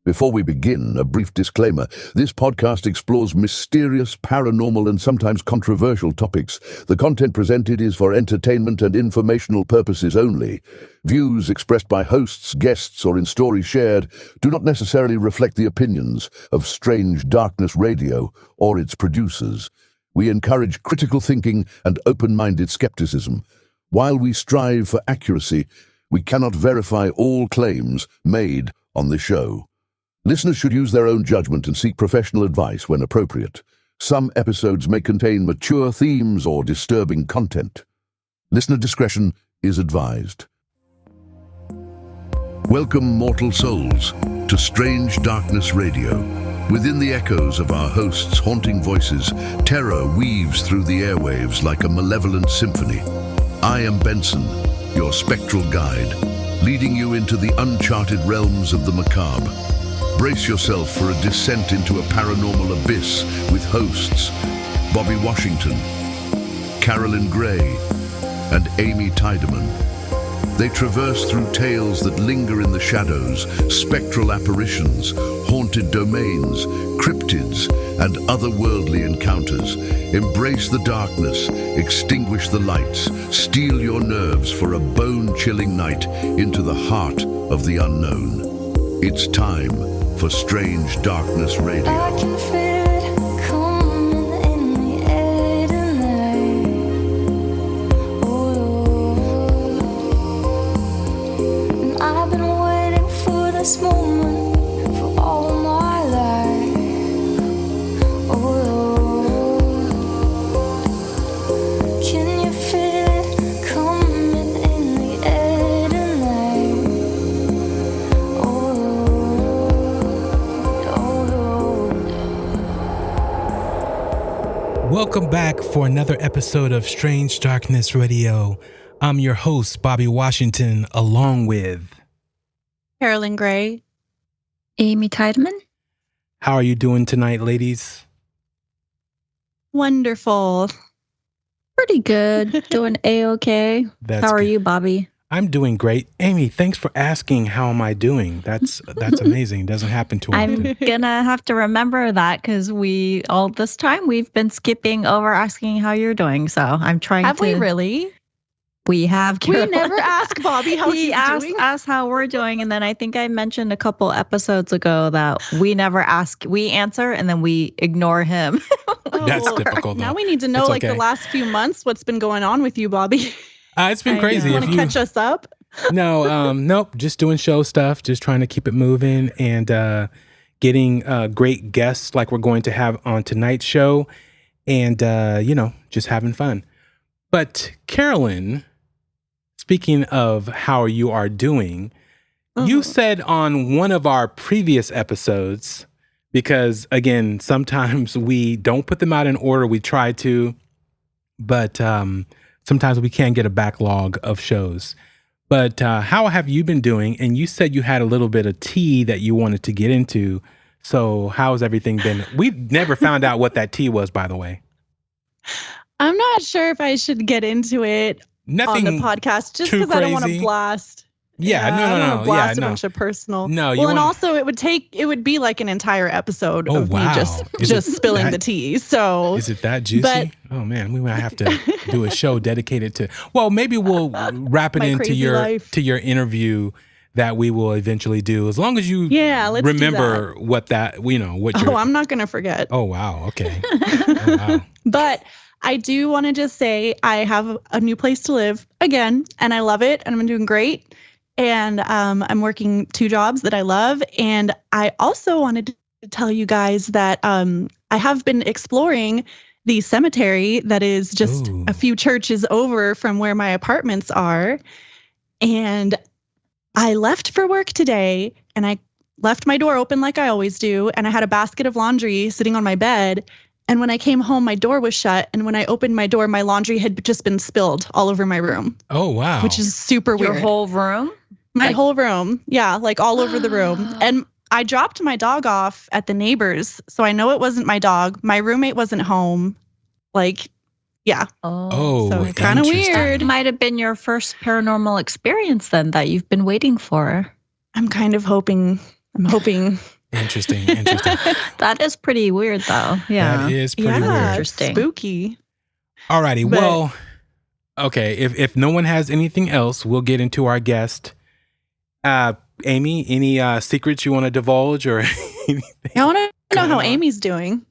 Before we begin, a brief disclaimer. This podcast explores mysterious, paranormal, and sometimes controversial topics. The content presented is for entertainment and informational purposes only. Views expressed by hosts, guests, or in stories shared do not necessarily reflect the opinions of Strange Darkness Radio or its producers. We encourage critical thinking and open-minded skepticism. While we strive for accuracy, we cannot verify all claims made on the show. Listeners should use their own judgment and seek professional advice when appropriate. Some episodes may contain mature themes or disturbing content. Listener discretion is advised. Welcome, mortal souls, to Strange Darkness Radio. Within the echoes of our hosts' haunting voices, terror weaves through the airwaves like a malevolent symphony. I am Benson, your spectral guide, leading you into the uncharted realms of the macabre. Brace yourself for a descent into a paranormal abyss with hosts Bobby Washington, Carolyn Grey, and Amy Tydeman. They traverse through tales that linger in the shadows, spectral apparitions, haunted domains, cryptids, and otherworldly encounters. Embrace the darkness, extinguish the lights, steel your nerves for a bone-chilling night into the heart of the unknown. It's time for Strange Darkness Radio. I can feel it coming in the air tonight. Oh, and I've been waiting for this moment for all my life. Oh, can you feel it coming in the air tonight? Welcome back for another episode of Strange Darkness Radio. I'm your host, Bobby Washington, along with Carolyn Grey. Amy Tydeman. How are you doing tonight, ladies? Wonderful. Pretty good. Doing A-okay. How are you, Bobby? I'm doing great. Amy, thanks for asking how am I doing. That's amazing. It doesn't happen too often. I'm gonna have to remember that because all this time we've been skipping over asking how you're doing. So I'm trying Have we really? We have. We never ask Bobby how he's doing. He asked us how we're doing, and then I think I mentioned a couple episodes ago that we never ask. We answer, and then we ignore him. That's typical, though. Now we need to know, the last few months, what's been going on with you, Bobby. It's been crazy. Want to catch us up? No, nope. Just doing show stuff, just trying to keep it moving and getting great guests like we're going to have on tonight's show and, just having fun. But Carolyn, speaking of how you are doing, you said on one of our previous episodes, because again, sometimes we don't put them out in order. We try to, but sometimes we can't get a backlog of shows. But how have you been doing? And you said you had a little bit of tea that you wanted to get into. So how's everything been? We've never found out what that tea was, by the way. I'm not sure if I should get into it Nothing on the podcast just because I don't want to blast. Yeah, no. I don't want to blast a bunch of personal. No, and also it would be like an entire episode of me just spilling the tea. So is it that juicy? Oh man, we might have to do a show dedicated to. Well, maybe we'll wrap it into your interview that we will eventually do, as long as you remember what you're. I'm not gonna forget. Oh wow, okay. Oh, wow. But I do want to just say I have a new place to live again, and I love it, and I'm doing great. And I'm working 2 jobs that I love. And I also wanted to tell you guys that I have been exploring the cemetery that is just a few churches over from where my apartments are. And I left for work today, and I left my door open like I always do. And I had a basket of laundry sitting on my bed. And when I came home, my door was shut. And when I opened my door, my laundry had just been spilled all over my room. Oh, wow. Which is super weird. Your whole room? My whole room. Yeah, like all over the room. And I dropped my dog off at the neighbor's. So I know it wasn't my dog. My roommate wasn't home. Yeah. Oh, so kind of weird. That might have been your first paranormal experience then that you've been waiting for. I'm kind of hoping I'm hoping. Interesting. That is pretty weird, though. Yeah. That is pretty Yeah, weird. Interesting. Spooky. Alrighty, But- well, okay. If no one has anything else, we'll get into our guest. Amy, any secrets you want to divulge or anything? I want to know going how on? Amy's doing.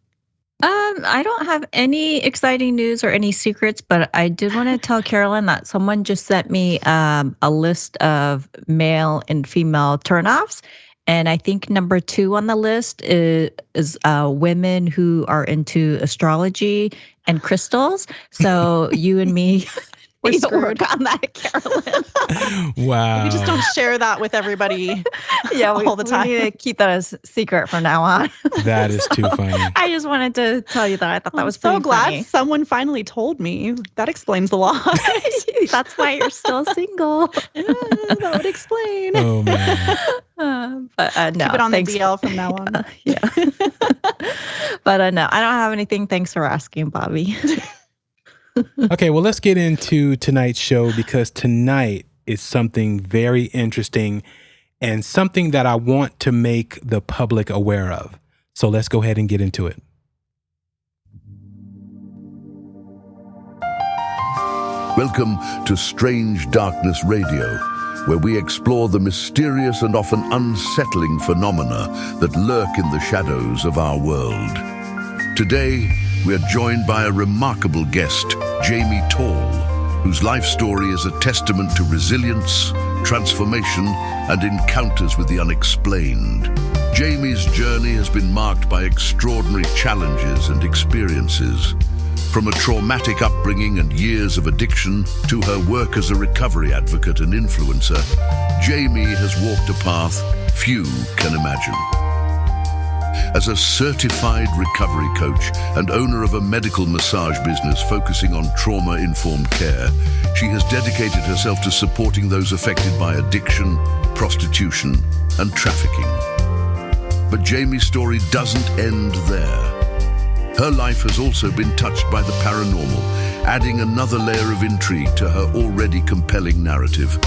I don't have any exciting news or any secrets, but I did want to tell Carolyn that someone just sent me a list of male and female turnoffs. And I think number 2 on the list is women who are into astrology and crystals. So you and me need to work screwed. on that, Carolyn. Wow. We just don't share that with everybody. Yeah, all the time. We need to keep that as secret from now on. That is too funny. I just wanted to tell you that. I thought that was so pretty glad funny. someone finally told me. That explains a lot. That's why you're still single. Yeah, that would explain. Oh man. But no, Keep it on thanks. the DL from now on. Yeah. But no, I don't have anything. Thanks for asking, Bobby. Okay, well, let's get into tonight's show because tonight is something very interesting and something that I want to make the public aware of. So let's go ahead and get into it. Welcome to Strange Darkness Radio, where we explore the mysterious and often unsettling phenomena that lurk in the shadows of our world. Today, we are joined by a remarkable guest, Jamie Tall, whose life story is a testament to resilience, transformation, and encounters with the unexplained. Jamie's journey has been marked by extraordinary challenges and experiences. From a traumatic upbringing and years of addiction to her work as a recovery advocate and influencer, Jamie has walked a path few can imagine. As a certified recovery coach and owner of a medical massage business focusing on trauma-informed care, she has dedicated herself to supporting those affected by addiction, prostitution, and trafficking. But Jamie's story doesn't end there. Her life has also been touched by the paranormal, adding another layer of intrigue to her already compelling narrative.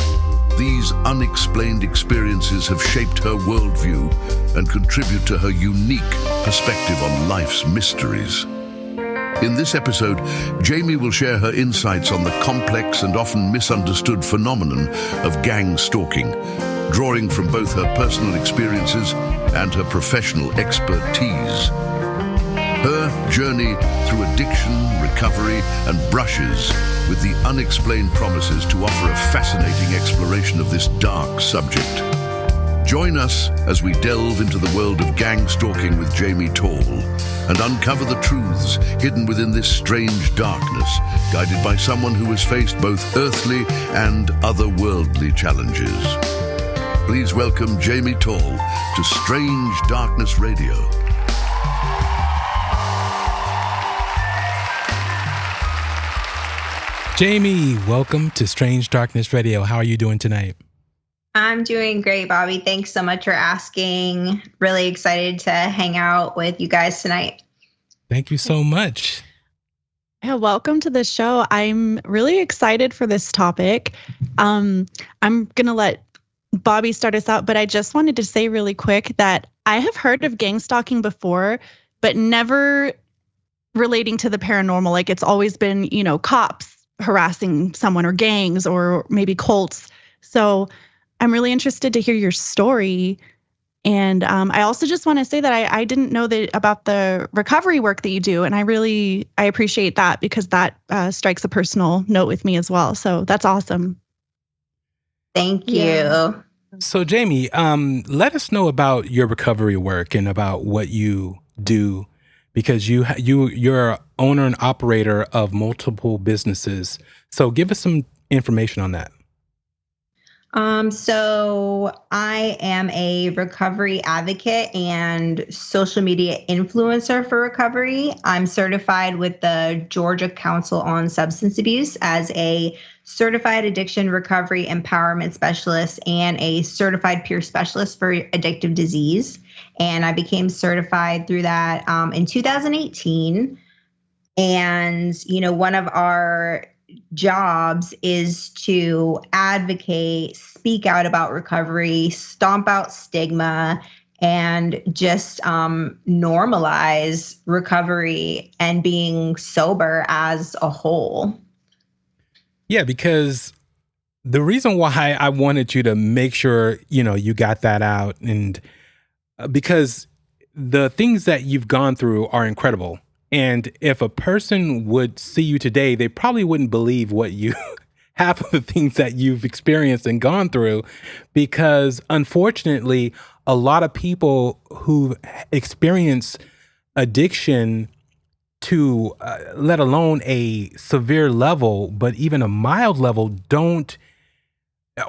These unexplained experiences have shaped her worldview and contribute to her unique perspective on life's mysteries. In this episode, Jamie will share her insights on the complex and often misunderstood phenomenon of gang stalking, drawing from both her personal experiences and her professional expertise. Her journey through addiction, recovery, and brushes with the unexplained promises to offer a fascinating exploration of this dark subject. Join us as we delve into the world of gang stalking with Jamie Tall and uncover the truths hidden within this strange darkness, guided by someone who has faced both earthly and otherworldly challenges. Please welcome Jamie Tall to Strange Darkness Radio. Jamie, welcome to Strange Darkness Radio. How are you doing tonight? I'm doing great, Bobby. Thanks so much for asking. Really excited to hang out with you guys tonight. Thank you so much. Yeah, welcome to the show. I'm really excited for this topic. I'm going to let Bobby start us out, but I just wanted to say really quick that I have heard of gang stalking before, but never relating to the paranormal. Like it's always been, cops harassing someone or gangs or maybe cults. So I'm really interested to hear your story. And I also just want to say that I didn't know that about the recovery work that you do. And I appreciate that because that strikes a personal note with me as well. So that's awesome. Thank you. Yeah. So Jamie, let us know about your recovery work and about what you do, because you're an owner and operator of multiple businesses. So give us some information on that. So I am a recovery advocate and social media influencer for recovery. I'm certified with the Georgia Council on Substance Abuse as a certified addiction recovery empowerment specialist and a certified peer specialist for addictive disease. And I became certified through that in 2018. And, one of our jobs is to advocate, speak out about recovery, stomp out stigma, and just normalize recovery and being sober as a whole. Yeah, because the reason why I wanted you to make sure, you got that out, and because the things that you've gone through are incredible. And if a person would see you today, they probably wouldn't believe what you half of the things that you've experienced and gone through, because unfortunately, a lot of people who experience addiction to let alone a severe level, but even a mild level, don't,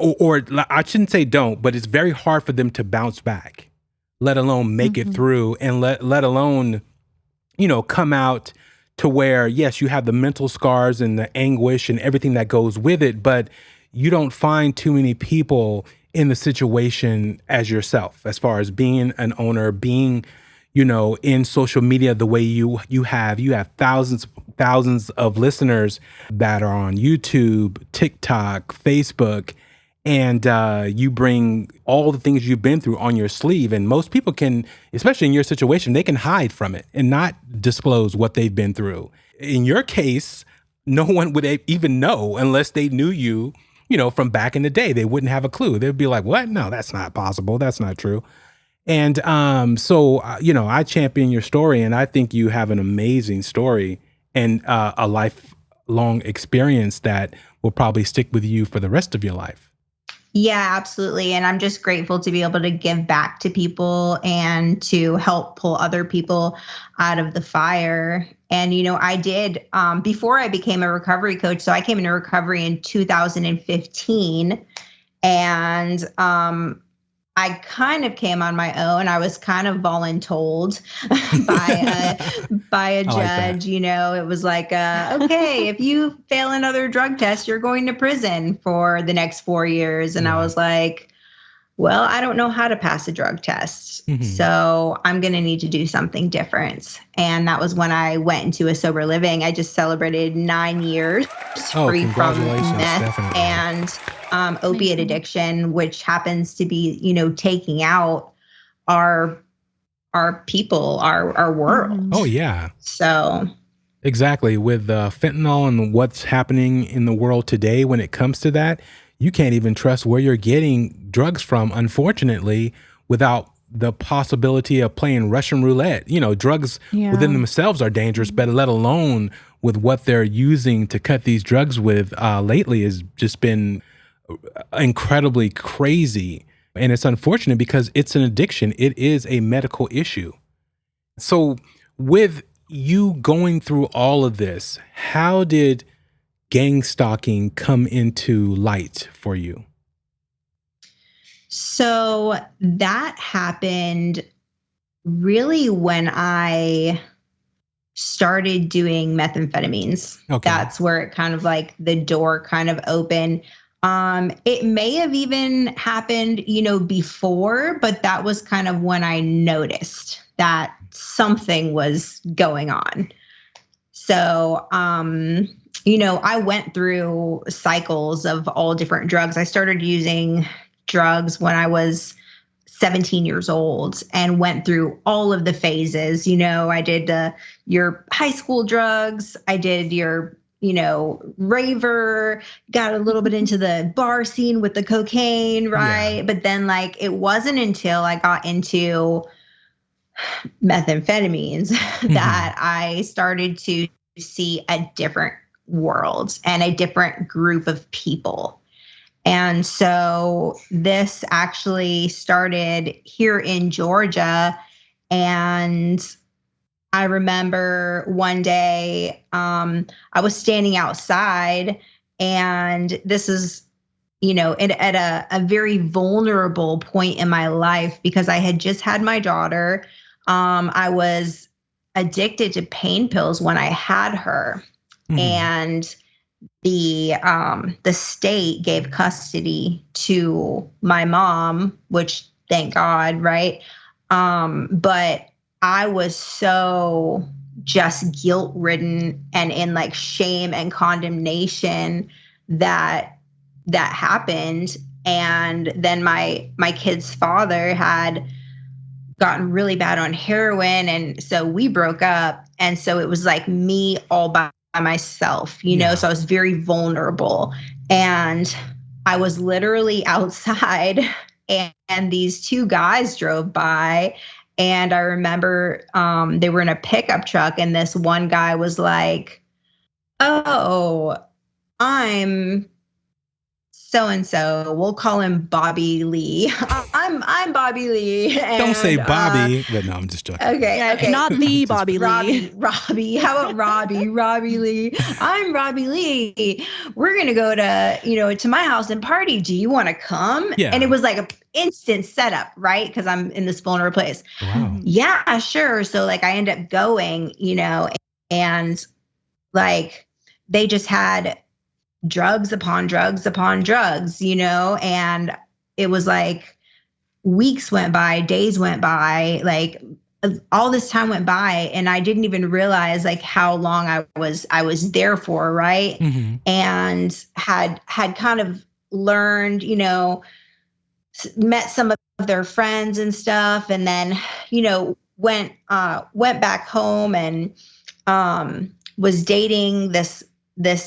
or I shouldn't say don't, but it's very hard for them to bounce back, let alone make it through, and let alone, come out to where, yes, you have the mental scars and the anguish and everything that goes with it, but you don't find too many people in the situation as yourself, as far as being an owner, being, in social media the way you have. You have thousands of listeners that are on YouTube, TikTok, Facebook, and you bring all the things you've been through on your sleeve. And most people can, especially in your situation, they can hide from it and not disclose what they've been through. In your case, no one would even know unless they knew you, from back in the day. They wouldn't have a clue. They'd be like, what? No, that's not possible. That's not true. And so I champion your story, and I think you have an amazing story and a lifelong experience that will probably stick with you for the rest of your life. Yeah, absolutely. And I'm just grateful to be able to give back to people and to help pull other people out of the fire. And, I did, before I became a recovery coach, so I came into recovery in 2015, and I kind of came on my own. I was kind of voluntold by a judge. It was like, okay, if you fail another drug test, you're going to prison for the next 4 years. And I was like, well, I don't know how to pass a drug test. So I'm going to need to do something different. And that was when I went into a sober living. I just celebrated 9 years free from meth definitely. And opiate addiction, which happens to be, taking out our people, our world. Oh, yeah. So. Exactly. With fentanyl and what's happening in the world today when it comes to that, you can't even trust where you're getting drugs from, unfortunately, without the possibility of playing Russian roulette. Drugs within themselves are dangerous, but let alone with what they're using to cut these drugs with lately has just been incredibly crazy. And it's unfortunate because it's an addiction. It is a medical issue. So with you going through all of this, how did gangstalking come into light for you? So that happened really when I started doing methamphetamines. Okay. That's where it kind of like the door kind of opened. It may have even happened, before, but that was kind of when I noticed that something was going on. So, I went through cycles of all different drugs. I started using drugs when I was 17 years old and went through all of the phases. I did your high school drugs. I did your, raver, got a little bit into the bar scene with the cocaine, right? Yeah. But then it wasn't until I got into methamphetamines that I started to see a different world and a different group of people. And so this actually started here in Georgia. And I remember one day I was standing outside, and this is, at a very vulnerable point in my life because I had just had my daughter. I was addicted to pain pills when I had her. And the state gave custody to my mom, which thank God, right? But I was so just guilt-ridden and in shame and condemnation that happened. And then my kid's father had gotten really bad on heroin. And so we broke up. And so it was like me all by myself, you know? So I was very vulnerable. And I was literally outside and these two guys drove by. And I remember they were in a pickup truck. And this one guy was like, "Oh, I'm so-and-so, we'll call him Bobby Lee. I'm Bobby Lee." And, Don't say Bobby, but no, I'm just joking. Okay. Not the Bobby Lee. Robbie. How about Robbie? Robbie Lee. I'm Robbie Lee. We're going to go to my house and party. Do you want to come? Yeah. And it was like an instant setup, right? Because I'm in this vulnerable place. Wow. Yeah, sure. So like I end up going, and like they just had drugs upon drugs upon drugs, and it was like weeks went by, days went by, like all this time went by, and I didn't even realize like how long I was there for, right? Mm-hmm. And had kind of learned, met some of their friends and stuff, and then went back home and was dating this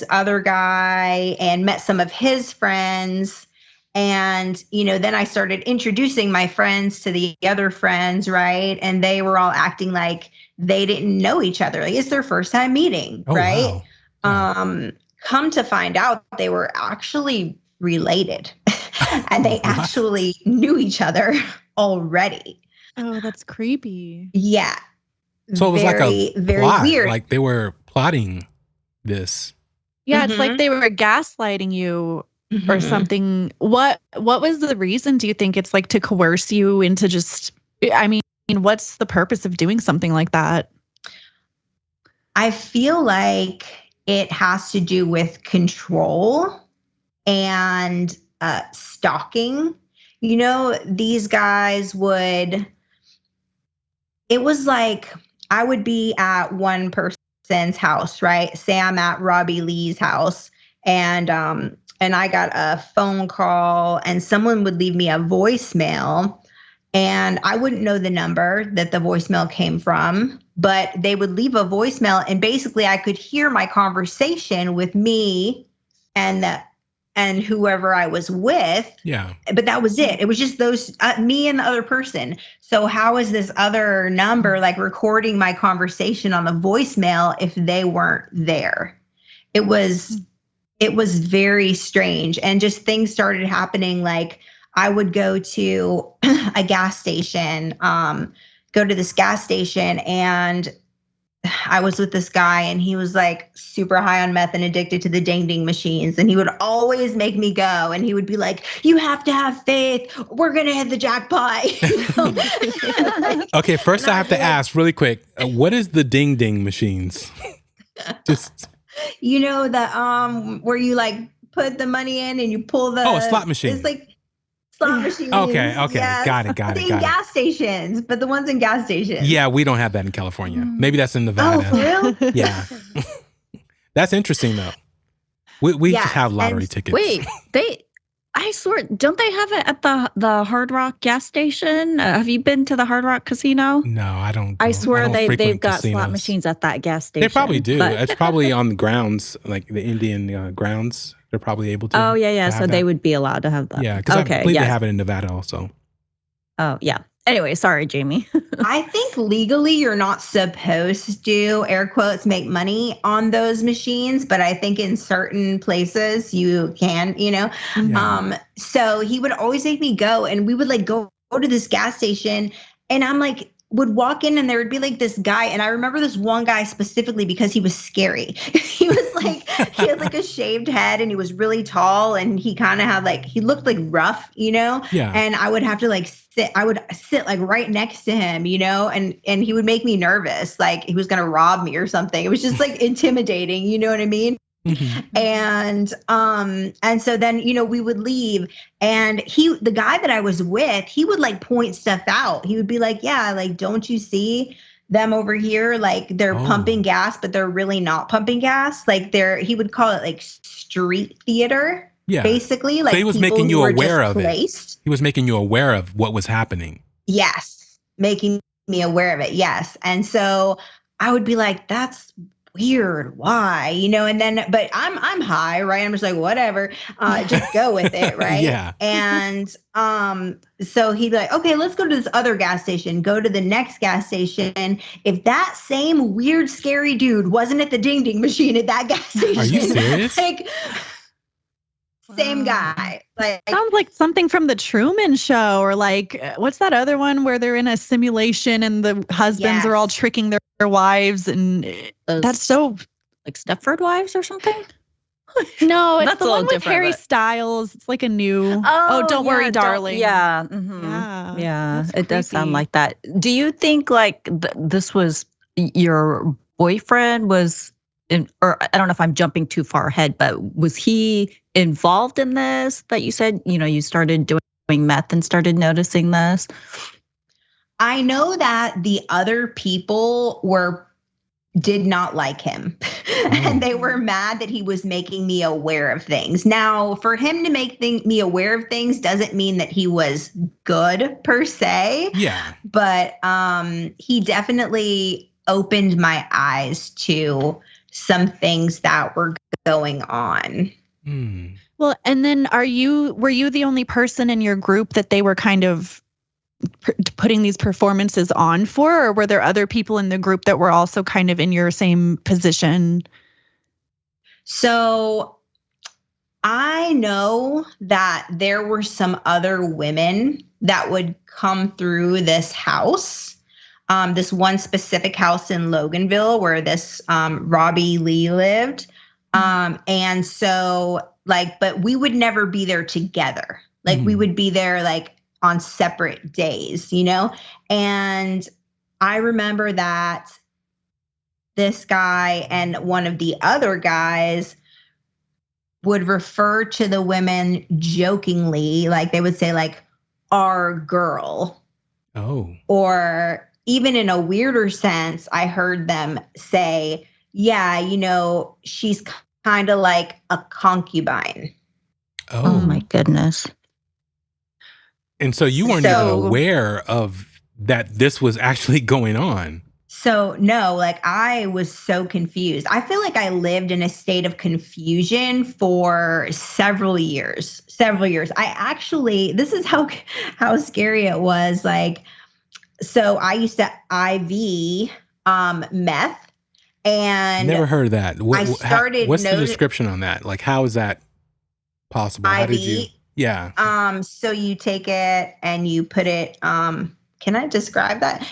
other guy and met some of his friends. And, then I started introducing my friends to the other friends, right? And they were all acting like they didn't know each other. Like it's their first time meeting, right? Wow. Come to find out they were actually related and they actually knew each other already. Oh, that's creepy. Yeah. So it was very, like a very plot. weird. Like they were plotting this. Yeah, it's like they were gaslighting you or something. What was the reason? Do you think it's like to coerce you into just, I mean, what's the purpose of doing something like that? I feel like it has to do with control and stalking. These guys it was like I would be at one person's house, right? Say I'm at Robbie Lee's house, and I got a phone call and someone would leave me a voicemail, and I wouldn't know the number that the voicemail came from, but they would leave a voicemail, and basically I could hear my conversation with me and whoever I was with. Yeah. But that was it. It was just those, me and the other person. So how is this other number like recording my conversation on the voicemail if they weren't there? It was very strange. And just things started happening. Like I would go to a gas station, and I was with this guy and he was like super high on meth and addicted to the ding ding machines. And he would always make me go. And he would be like, "You have to have faith. We're going to hit the jackpot." Okay. First I have to ask really quick. What is the ding ding machines? Just the where you like put the money in and you pull the slot machine. It's like slot machines. Okay. Yes. Got it. In gas stations, but the ones in gas stations. Yeah, we don't have that in California. Maybe that's in Nevada. Oh, for real? Yeah. That's interesting though. We just have lottery tickets. Wait, I swear, don't they have it at the Hard Rock gas station? Have you been to the Hard Rock Casino? No, I don't. I swear they've got casinos. slot machines at that gas station. They probably do. But It's probably on the grounds, like the Indian grounds. They're probably able to. Oh, yeah. to So have they that. would be allowed to have that. Yeah, because I believe they have it in Nevada also. Oh, yeah. Anyway, sorry, Jamie. I think legally you're not supposed to, air quotes, make money on those machines, but I think in certain places you can, Yeah. So he would always make me go, and we would like go to this gas station, and I'm like, would walk in and there would be like this guy. And I remember this one guy specifically because he was scary. He had like a shaved head and he was really tall and he kind of had like, he looked like rough, Yeah. and I would have to like I would sit like right next to him, and he would make me nervous. Like he was going to rob me or something. It was just like intimidating. You know what I mean? Mm-hmm. And so then, we would leave, and the guy that I was with, he would like point stuff out. He would be like, "Yeah, like, don't you see them over here? Like they're pumping gas, but they're really not pumping gas. Like he would call it like street theater." Yeah. Basically, like so he was people making you who were aware just of placed. it. He was making you aware of what was happening. Yes. making me aware of it. Yes. And so I would be like, that's weird. Why? And then, but I'm high, right? I'm just like, whatever, just go with it. Right. Yeah. And, so he'd be like, okay, let's go to this other gas station, go to the next gas station. If that same weird, scary dude wasn't at the ding ding machine at that gas station. Are you serious? Like, same guy. Like, Sounds like something from the Truman Show, or like, what's that other one where they're in a simulation and the husbands are all tricking their wives, and that's so like Stepford Wives or something. No, it's That's the a little one with different, Harry but- Styles. It's like a new. Oh, don't worry, darling. Yeah. Yeah, It does sound creepy. like that. Do you think like this was your boyfriend was in, or I don't know if I'm jumping too far ahead, but was he involved in this? That you said, you started doing meth and started noticing this. I know that the other people did not like him and they were mad that he was making me aware of things. Now, for him to make me aware of things doesn't mean that he was good per se. Yeah. But he definitely opened my eyes to some things that were going on. Mm. Well, and then were you the only person in your group that they were kind of putting these performances on for, or were there other people in the group that were also kind of in your same position? So I know that there were some other women that would come through this house, this one specific house in Loganville where this Robbie Lee lived. And so but we would never be there together. Like we would be there like on separate days, and I remember that this guy and one of the other guys would refer to the women jokingly, like they would say like, our girl. Oh. Or even in a weirder sense, I heard them say, yeah, she's kind of like a concubine. Oh my goodness. And so you weren't even aware of that this was actually going on. So no, like I was so confused. I feel like I lived in a state of confusion for several years. This is how scary it was. Like, so I used to IV meth, and Never heard of that. I started what's the description on that? Like, how is that possible? How did you? IV. Yeah. So you take it and you put it. Can I describe that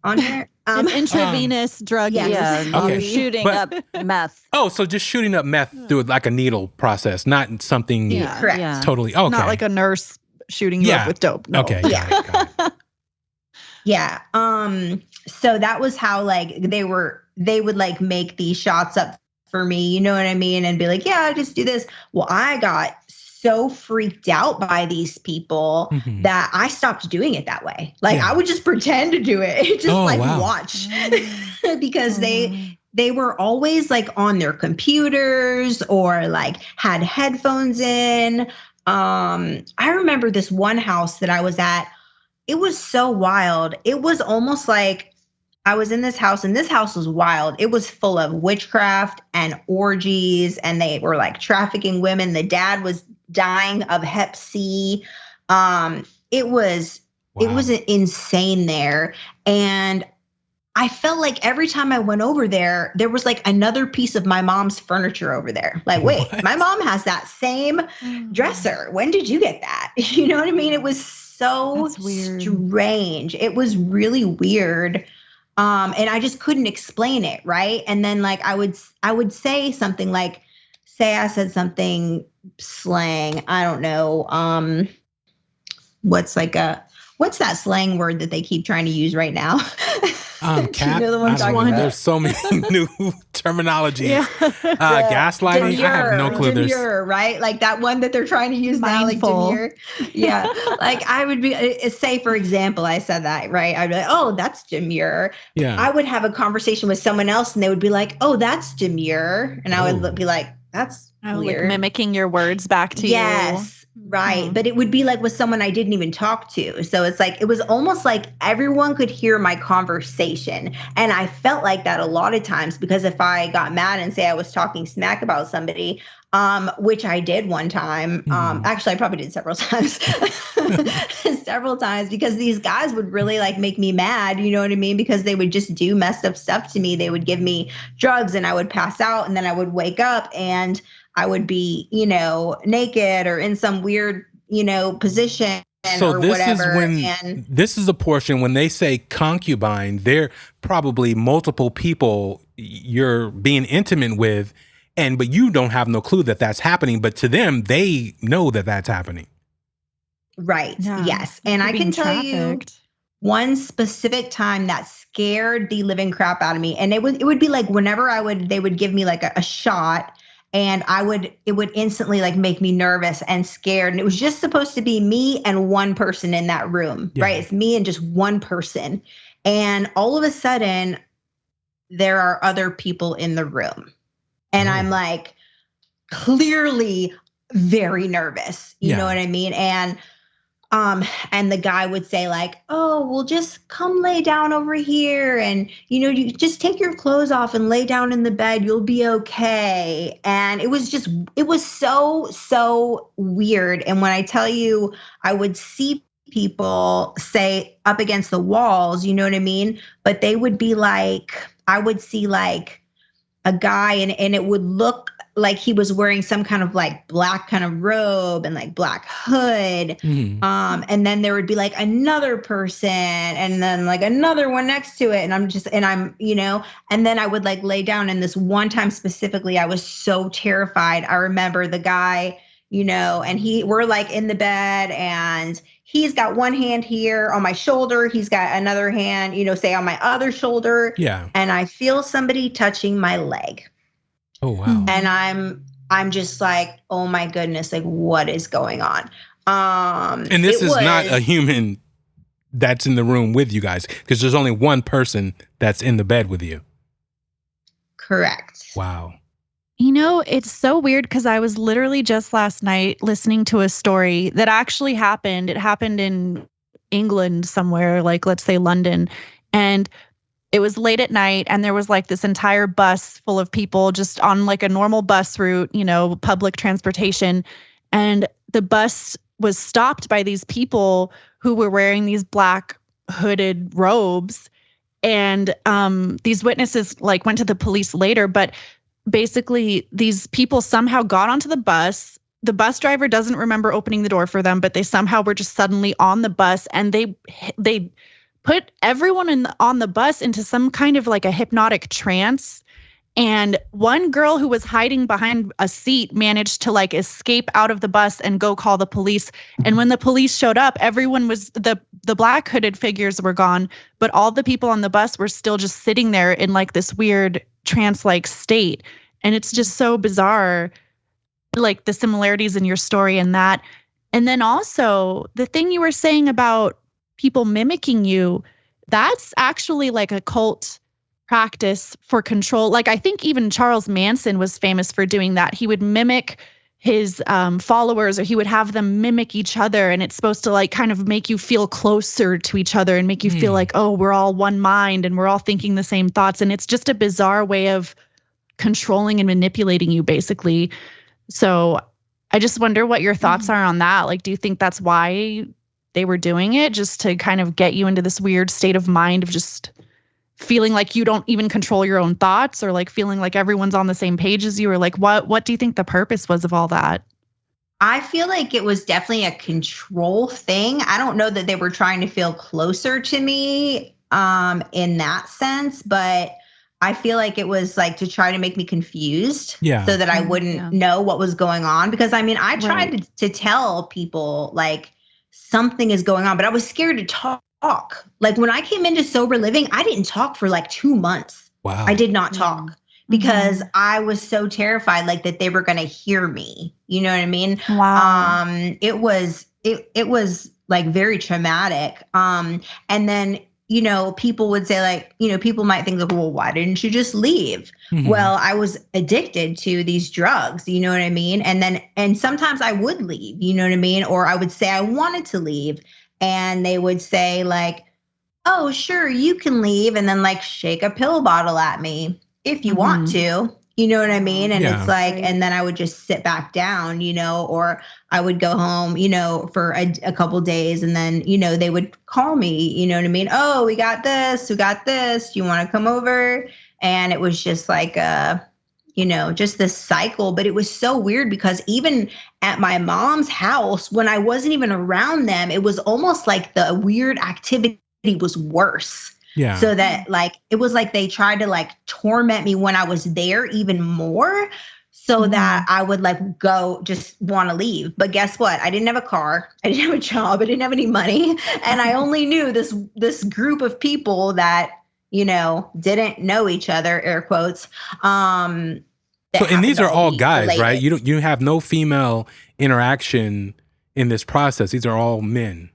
on here? It's intravenous drug use. Yeah, Okay. you're shooting up meth. Oh, so just shooting up meth through like a needle process, not something Correct. Yeah. totally. Okay. Not like a nurse shooting you up with dope. No. Okay. Got it. Yeah. So that was how like they would like make these shots up for me, you know what I mean? And be like, yeah, just do this. Well, I got so freaked out by these people that I stopped doing it that way. Like I would just pretend to do it. Just watch because they were always like on their computers or like had headphones in. I remember this one house that I was at. It was so wild. It was almost like I was in this house, and this house was wild. It was full of witchcraft and orgies, and they were like trafficking women. The dad was dying of hep C. It was insane there. And I felt like every time I went over there, there was like another piece of my mom's furniture over there. Like, wait, my mom has that same dresser. When did you get that? You know what I mean? It was so strange. It was really weird. And I just couldn't explain it. Right. And then like, I would say something like, say I said something slang. I don't know. What's that slang word that they keep trying to use right now? Cat. You know the one I'm talking about? There's so many new terminologies. Yeah. Gaslighting. Demure, I have no clue. Demure, right? Like that one that they're trying to use Mindful. now, like demure. Yeah. Like I would be, say for example, I said that, right? I'd be like, oh, that's demure. Yeah. I would have a conversation with someone else and they would be like, oh, that's demure. And I would be like, that's weird. Like mimicking your words back to you. Yes. Right. But it would be like with someone I didn't even talk to. So it's like, it was almost like everyone could hear my conversation. And I felt like that a lot of times, because if I got mad and say I was talking smack about somebody, which I did one time, actually I probably did several times, several times, because these guys would really like make me mad. You know what I mean? Because they would just do messed up stuff to me. They would give me drugs and I would pass out, and then I would wake up and I would be, naked or in some weird, position So or this whatever. is when this is a portion when they say concubine, they're probably multiple people you're being intimate with, but you don't have no clue that that's happening. But to them, they know that that's happening. Right. Yeah. Yes. And I can tell you trafficked. one specific time that scared the living crap out of me. And it would be like whenever they would give me like a shot, and it would instantly like make me nervous and scared. And it was just supposed to be me and one person in that room, right? It's me and just one person. And all of a sudden there are other people in the room. And I'm like clearly very nervous. You know what I mean? And the guy would say like, oh, well, just come lay down over here. And, you just take your clothes off and lay down in the bed. You'll be okay. And it was so weird. And when I tell you, I would see people say up against the walls, you know what I mean? But they would be like, I would see like a guy and it would look like he was wearing some kind of like black kind of robe and like black hood. And then there would be like another person and then like another one next to it. And and then I would like lay down. And this one time specifically, I was so terrified. I remember the guy, and we're like in the bed and he's got one hand here on my shoulder. He's got another hand, say on my other shoulder. Yeah. And I feel somebody touching my leg. Oh, wow. And I'm just like, oh my goodness, like what is going on? And this is not a human that's in the room with you guys, because there's only one person that's in the bed with you. Correct. Wow. It's so weird because I was literally just last night listening to a story that actually happened. It happened in England somewhere, like let's say London. And it was late at night and there was like this entire bus full of people just on like a normal bus route, public transportation. And the bus was stopped by these people who were wearing these black hooded robes. And these witnesses like went to the police later, but basically these people somehow got onto the bus. The bus driver doesn't remember opening the door for them, but they somehow were just suddenly on the bus, and they put everyone on the bus into some kind of like a hypnotic trance. And one girl who was hiding behind a seat managed to like escape out of the bus and go call the police. And when the police showed up, everyone was the black hooded figures were gone, but all the people on the bus were still just sitting there in like this weird trance-like state. And it's just so bizarre, like the similarities in your story and that. And then also the thing you were saying about people mimicking you, that's actually like a cult practice for control. Like I think even Charles Manson was famous for doing that. He would mimic his followers, or he would have them mimic each other. And it's supposed to like kind of make you feel closer to each other and make you feel like, oh, we're all one mind and we're all thinking the same thoughts. And it's just a bizarre way of controlling and manipulating you, basically. So I just wonder what your thoughts are on that. Like, do you think that's why they were doing it, just to kind of get you into this weird state of mind of just feeling like you don't even control your own thoughts, or like feeling like everyone's on the same page as you? Or like, what do you think the purpose was of all that? I feel like it was definitely a control thing. I don't know that they were trying to feel closer to me in that sense, but I feel like it was like to try to make me confused so that I wouldn't know what was going on. Because I mean, I tried to tell people like something is going on, but I was scared to talk. Like when I came into sober living, I didn't talk for like 2 months. Wow. I did not talk because I was so terrified like that they were going to hear me. You know what I mean? Wow. It was like very traumatic. And then people would say like, people might think like, well, why didn't you just leave? Mhm. Well, I was addicted to these drugs, you know what I mean? And sometimes I would leave, you know what I mean? Or I would say I wanted to leave and they would say like, oh, sure, you can leave. And then like shake a pill bottle at me if you want to, you know what I mean? And Yeah. it's like, and then I would just sit back down, or I would go home, for a couple days. And then, they would call me, you know what I mean? Oh, we got this. Do you want to come over? And it was just like, just this cycle. But it was so weird because even at my mom's house, when I wasn't even around them, it was almost like the weird activity was worse. Yeah. So that like, it was like they tried to like torment me when I was there even more so that I would like go just want to leave. But guess what? I didn't have a car. I didn't have a job. I didn't have any money. And I only knew this group of people that, didn't know each other, air quotes. And these are all guys, related. right? You have no female interaction in this process. These are all men.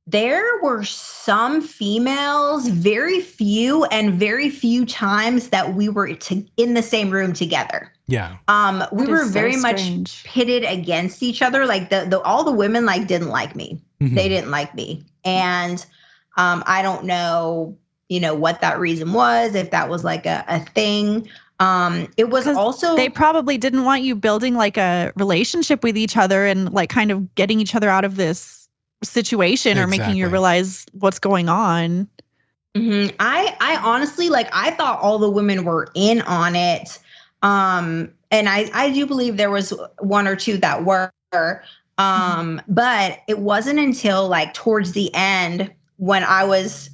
There were some females, very few times that we were in the same room together. Yeah. We were so very much strange. pitted against each other. Like all the women like didn't like me. Mhm. They didn't like me. And I don't know, what that reason was, if that was like a thing. It was also they probably didn't want you building like a relationship with each other and like kind of getting each other out of this situation or making you Exactly. realize what's going on. I honestly I thought all the women were in on it. And I do believe there was one or two that were. But it wasn't until like towards the end when I was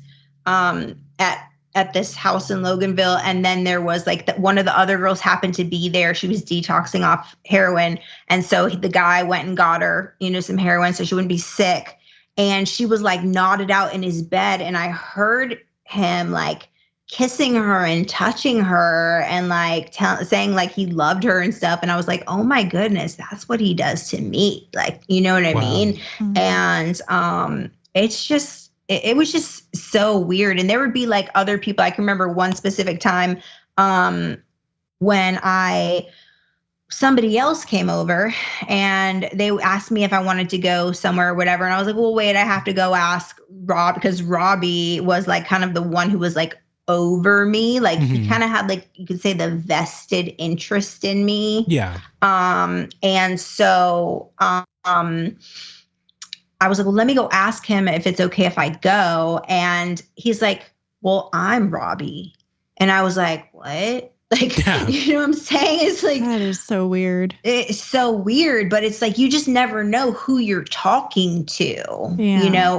at this house in Loganville, and then there was like one of the other girls happened to be there. She was detoxing off heroin, and so the guy went and got her, some heroin so she wouldn't be sick. And she was like nodded out in his bed, and I heard him like kissing her and touching her and like saying like he loved her and stuff. And I was like, oh my goodness, that's what he does to me. Like, you know what I mean? Mhm. And it's just, it was just so weird. And there would be like other people. I can remember one specific time when somebody else came over and they asked me if I wanted to go somewhere or whatever. And I was like, well, wait, I have to go ask Rob, because Robbie was like kind of the one who was like over me. Like he kind of had like, you could say, the vested interest in me. Yeah. And so I was like, well, let me go ask him if it's okay if I go. And he's like, well, I'm Robbie. And I was like, what? Like, Yeah. You know what I'm saying? It's like, That is so weird. it's so weird, but it's like, you just never know who you're talking to, Yeah.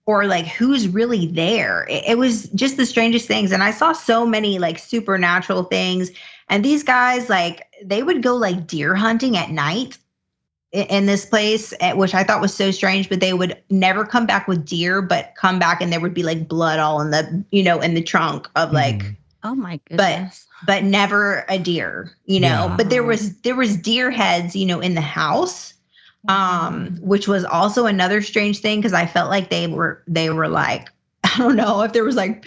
or like who's really there. It was just the strangest things. And I saw so many like supernatural things. And these guys, like, they would go like deer hunting at night in this place, which I thought was so strange, but they would never come back with deer, but come back and there would be like blood all in the, in the trunk of like, Oh my goodness. but never a deer, Yeah. but there was deer heads, in the house, which was also another strange thing. Cause I felt like they were like, I don't know if there was like,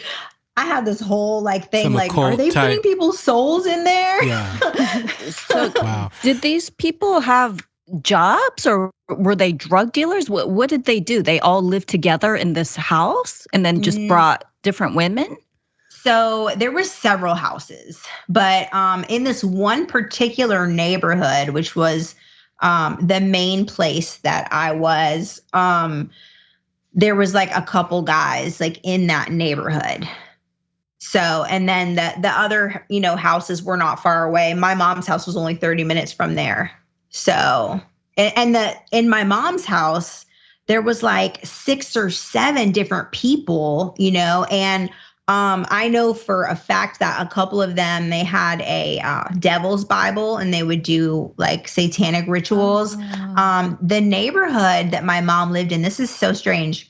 I had this whole like thing, Some like, are they occult type- putting people's souls in there? Yeah. So Wow. did these people have jobs or were they drug dealers? What did they do? They all lived together in this house and then just brought different women? So there were several houses, but in this one particular neighborhood, which was the main place that I was, there was like a couple guys like in that neighborhood. So, and then the other, houses were not far away. My mom's house was only 30 minutes from there. So, in my mom's house, there was like 6 or 7 different people, and I know for a fact that a couple of them, they had a devil's Bible and they would do like satanic rituals. The neighborhood that my mom lived in, this is so strange.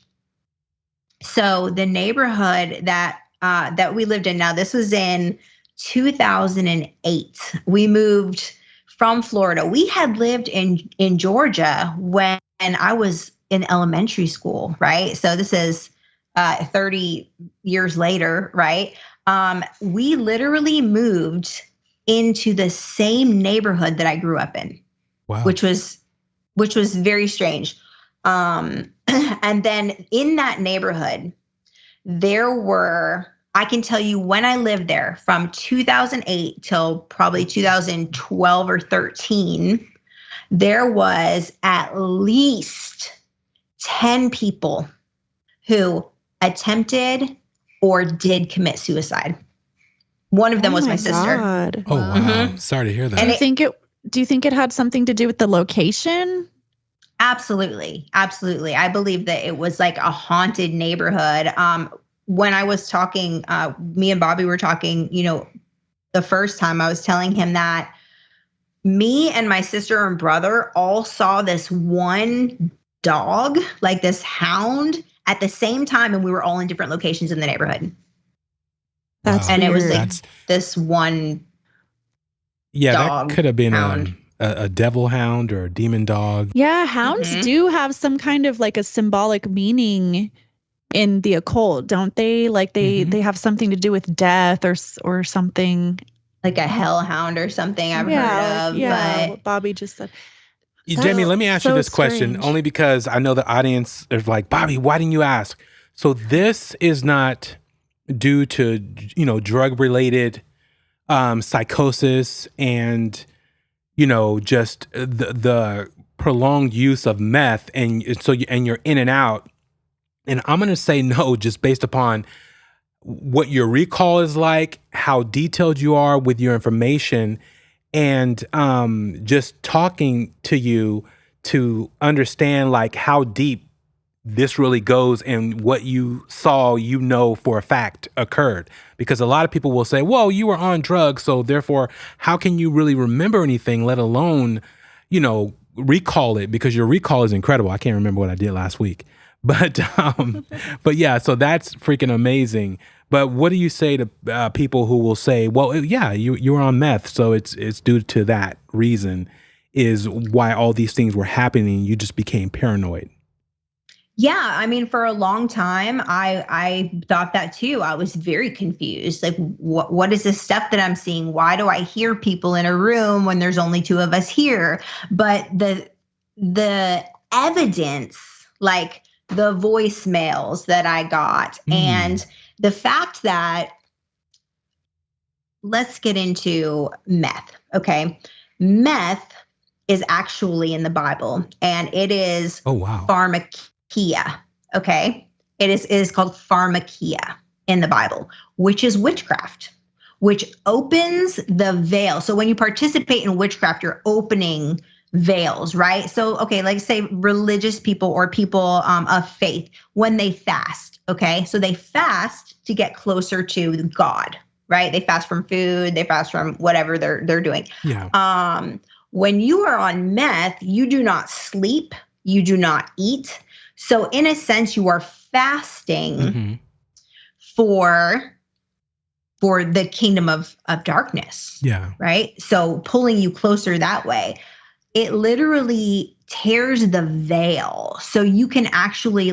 So the neighborhood that we lived in, now this was in 2008. We moved from Florida. We had lived in Georgia when I was in elementary school, right? So this is 30 years later, right? We literally moved into the same neighborhood that I grew up in, Wow. which was very strange. And then in that neighborhood, I can tell you when I lived there from 2008 till probably 2012 or 13, there was at least 10 people who attempted or did commit suicide. One of them was my sister. God. Oh, wow. Mhm. Sorry to hear that. Do you think it had something to do with the location? Absolutely. Absolutely. I believe that it was like a haunted neighborhood. When I was talking, me and Bobby were talking, the first time I was telling him that me and my sister and brother all saw this one dog, like this hound at the same time. And we were all in different locations in the neighborhood. That's And it was weird. like this one. Yeah, dog, that could have been hound. a devil hound or a demon dog. Yeah, hounds do have some kind of like a symbolic meaning in the occult, don't they? Like they have something to do with death or something. Like a hellhound or something I've heard of. Yeah, But what Bobby just said. Jamie, let me ask you so this question, strange. only because I know the audience is like, Bobby, why didn't you ask? So this is not due to, drug-related psychosis and, just the prolonged use of meth, and you're in and out. And I'm going to say no, just based upon what your recall is like, how detailed you are with your information, and just talking to you to understand like how deep this really goes and what you saw, for a fact occurred. Because a lot of people will say, well, you were on drugs, so therefore, how can you really remember anything, let alone, recall it? Because your recall is incredible. I can't remember what I did last week. But yeah, so that's freaking amazing. But what do you say to people who will say, well, yeah, you were on meth, so it's due to that reason is why all these things were happening. You just became paranoid. yeah, I mean, for a long time, I thought that too. I was very confused. Like, what is this stuff that I'm seeing? Why do I hear people in a room when there's only two of us here? But the evidence, like the voicemails that I got, and the fact that, let's get into meth. Okay, meth is actually in the Bible, and it is pharmakeia. Okay, it is called pharmakeia in the Bible, which is witchcraft, which opens the veil. So when you participate in witchcraft, you're opening veils, right? So, okay, like say religious people or people of faith, when they fast, okay? So they fast to get closer to God, right? They fast from food, they fast from whatever they're doing. Yeah. When you are on meth, you do not sleep, you do not eat. So in a sense, you are fasting for the kingdom of darkness. Yeah. Right? So pulling you closer that way. It literally tears the veil. So you can actually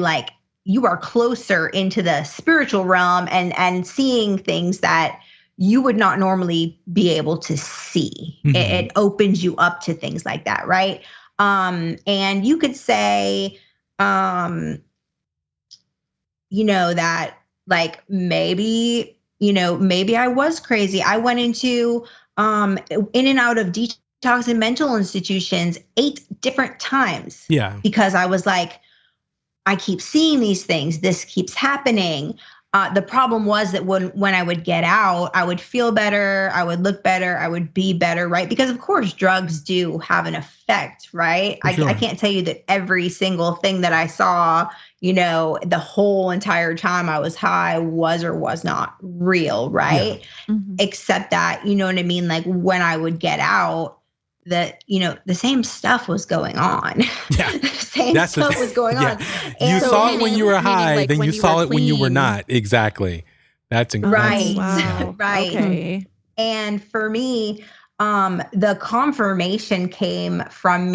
you are closer into the spiritual realm and seeing things that you would not normally be able to see. It opens you up to things like that, right? And you could say, that maybe I was crazy. I went into in and out of detox and mental institutions 8 different times. Yeah. Because I was like, I keep seeing these things. This keeps happening. The problem was that when I would get out, I would feel better. I would look better. I would be better, right? Because of course, drugs do have an effect, right? Sure. I can't tell you that every single thing that I saw, the whole entire time I was high was or was not real, right? Yeah. Except that, you know what I mean? Like when I would get out, that the same stuff was going on. Yeah. The same stuff was going on. You And saw it when you were high, like then when you you saw were it when you were clean. not. Exactly. That's incredible. Right. Wow. Right. Okay. And for me, the confirmation came from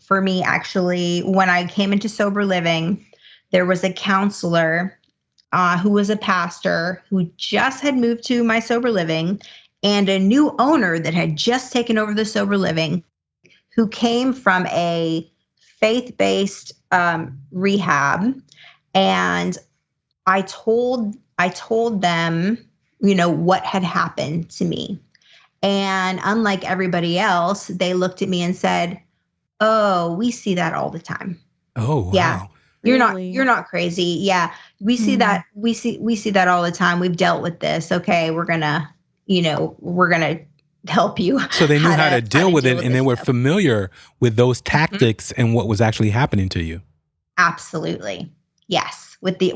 for me actually, when I came into sober living. There was a counselor who was a pastor who just had moved to my sober living, and a new owner that had just taken over the sober living, who came from a faith-based rehab. And I told them, what had happened to me. And unlike everybody else, they looked at me and said, "Oh, we see that all the time." Oh, wow. Yeah. Really? You're not crazy. Yeah. We see that. We see that all the time. We've dealt with this. Okay. We're going to help you. So they knew how to deal with it, and they were stuff. familiar with those tactics and what was actually happening to you. Absolutely. Yes. With the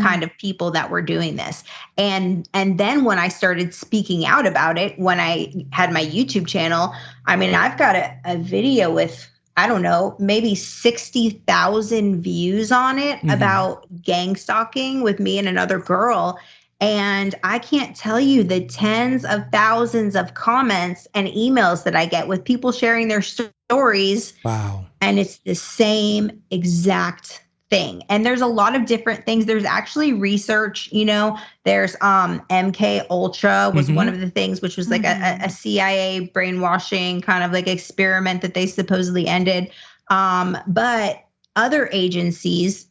kind of people that were doing this. And then when I started speaking out about it, when I had my YouTube channel, I mean, I've got a video with, I don't know, maybe 60,000 views on it about gangstalking with me and another girl. And I can't tell you the tens of thousands of comments and emails that I get with people sharing their stories. Wow. And it's the same exact thing. And there's a lot of different things. There's actually research, there's MK Ultra was one of the things, which was like a CIA brainwashing kind of like experiment that they supposedly ended. But other agencies,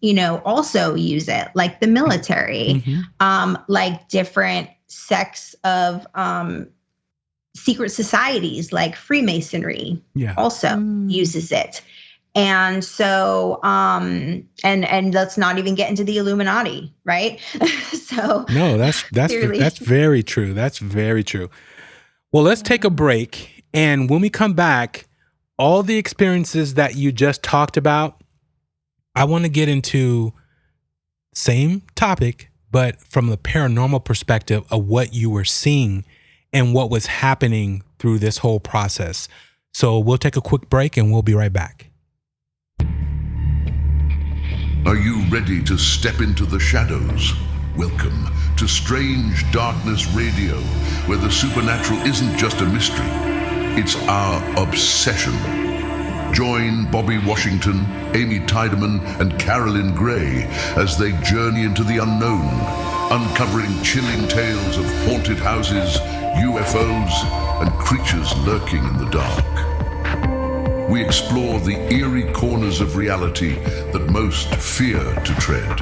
also use it, like the military, like different sects of secret societies, like Freemasonry, also uses it. And so, and let's not even get into the Illuminati, right? So no, that's very true. That's very true. Well, let's take a break, and when we come back, all the experiences that you just talked about, I want to get into same topic, but from the paranormal perspective of what you were seeing and what was happening through this whole process. So we'll take a quick break, and we'll be right back. Are you ready to step into the shadows? Welcome to Strange Darkness Radio, where the supernatural isn't just a mystery, it's our obsession. Join Bobby Washington, Amy Tydeman, and Carolyn Grey as they journey into the unknown, uncovering chilling tales of haunted houses, UFOs, and creatures lurking in the dark. We explore the eerie corners of reality that most fear to tread.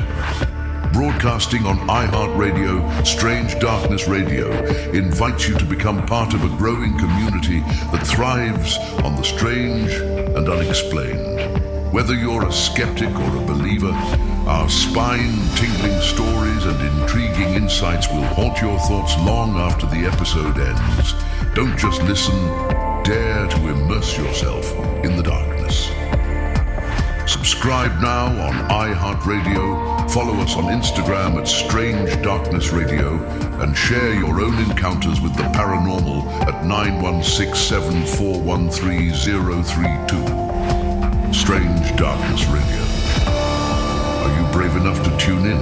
Broadcasting on iHeartRadio, Strange Darkness Radio invites you to become part of a growing community that thrives on the strange and unexplained. Whether you're a skeptic or a believer, our spine-tingling stories and intriguing insights will haunt your thoughts long after the episode ends. Don't just listen, dare to immerse yourself in the darkness. Subscribe now on iHeartRadio, follow us on Instagram at Strange Darkness Radio, and share your own encounters with the paranormal at 916-7413032. Strange Darkness Radio. Are you brave enough to tune in?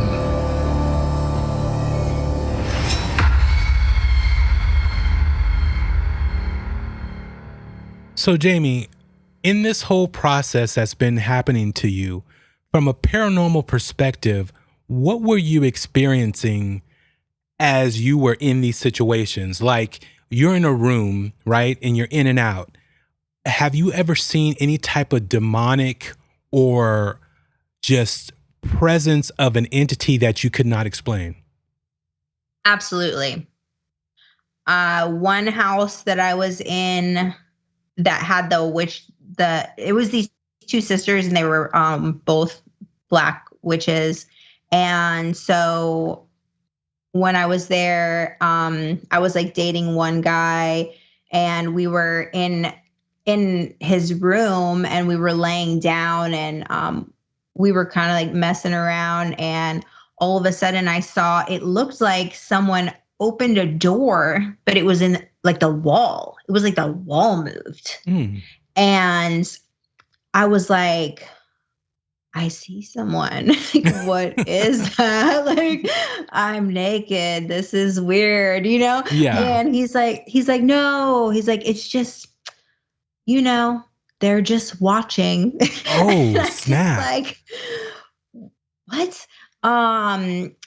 So, Jamie, in this whole process that's been happening to you, from a paranormal perspective, what were you experiencing as you were in these situations? Like, you're in a room, right? And you're in and out. Have you ever seen any type of demonic or just presence of an entity that you could not explain? Absolutely. One house that I was in that had it was these two sisters, and they were both Black witches. And so when I was there, I was like dating one guy, and we were in his room, and we were laying down, and we were kind of like messing around, and all of a sudden I saw, it looked like someone opened a door, but it was in like the wall. It was like the wall moved. And I was like, I see someone. Like, what is that? Like, I'm naked. This is weird, Yeah. And he's like, no. He's like, it's just, they're just watching. Oh, snap. Like, what?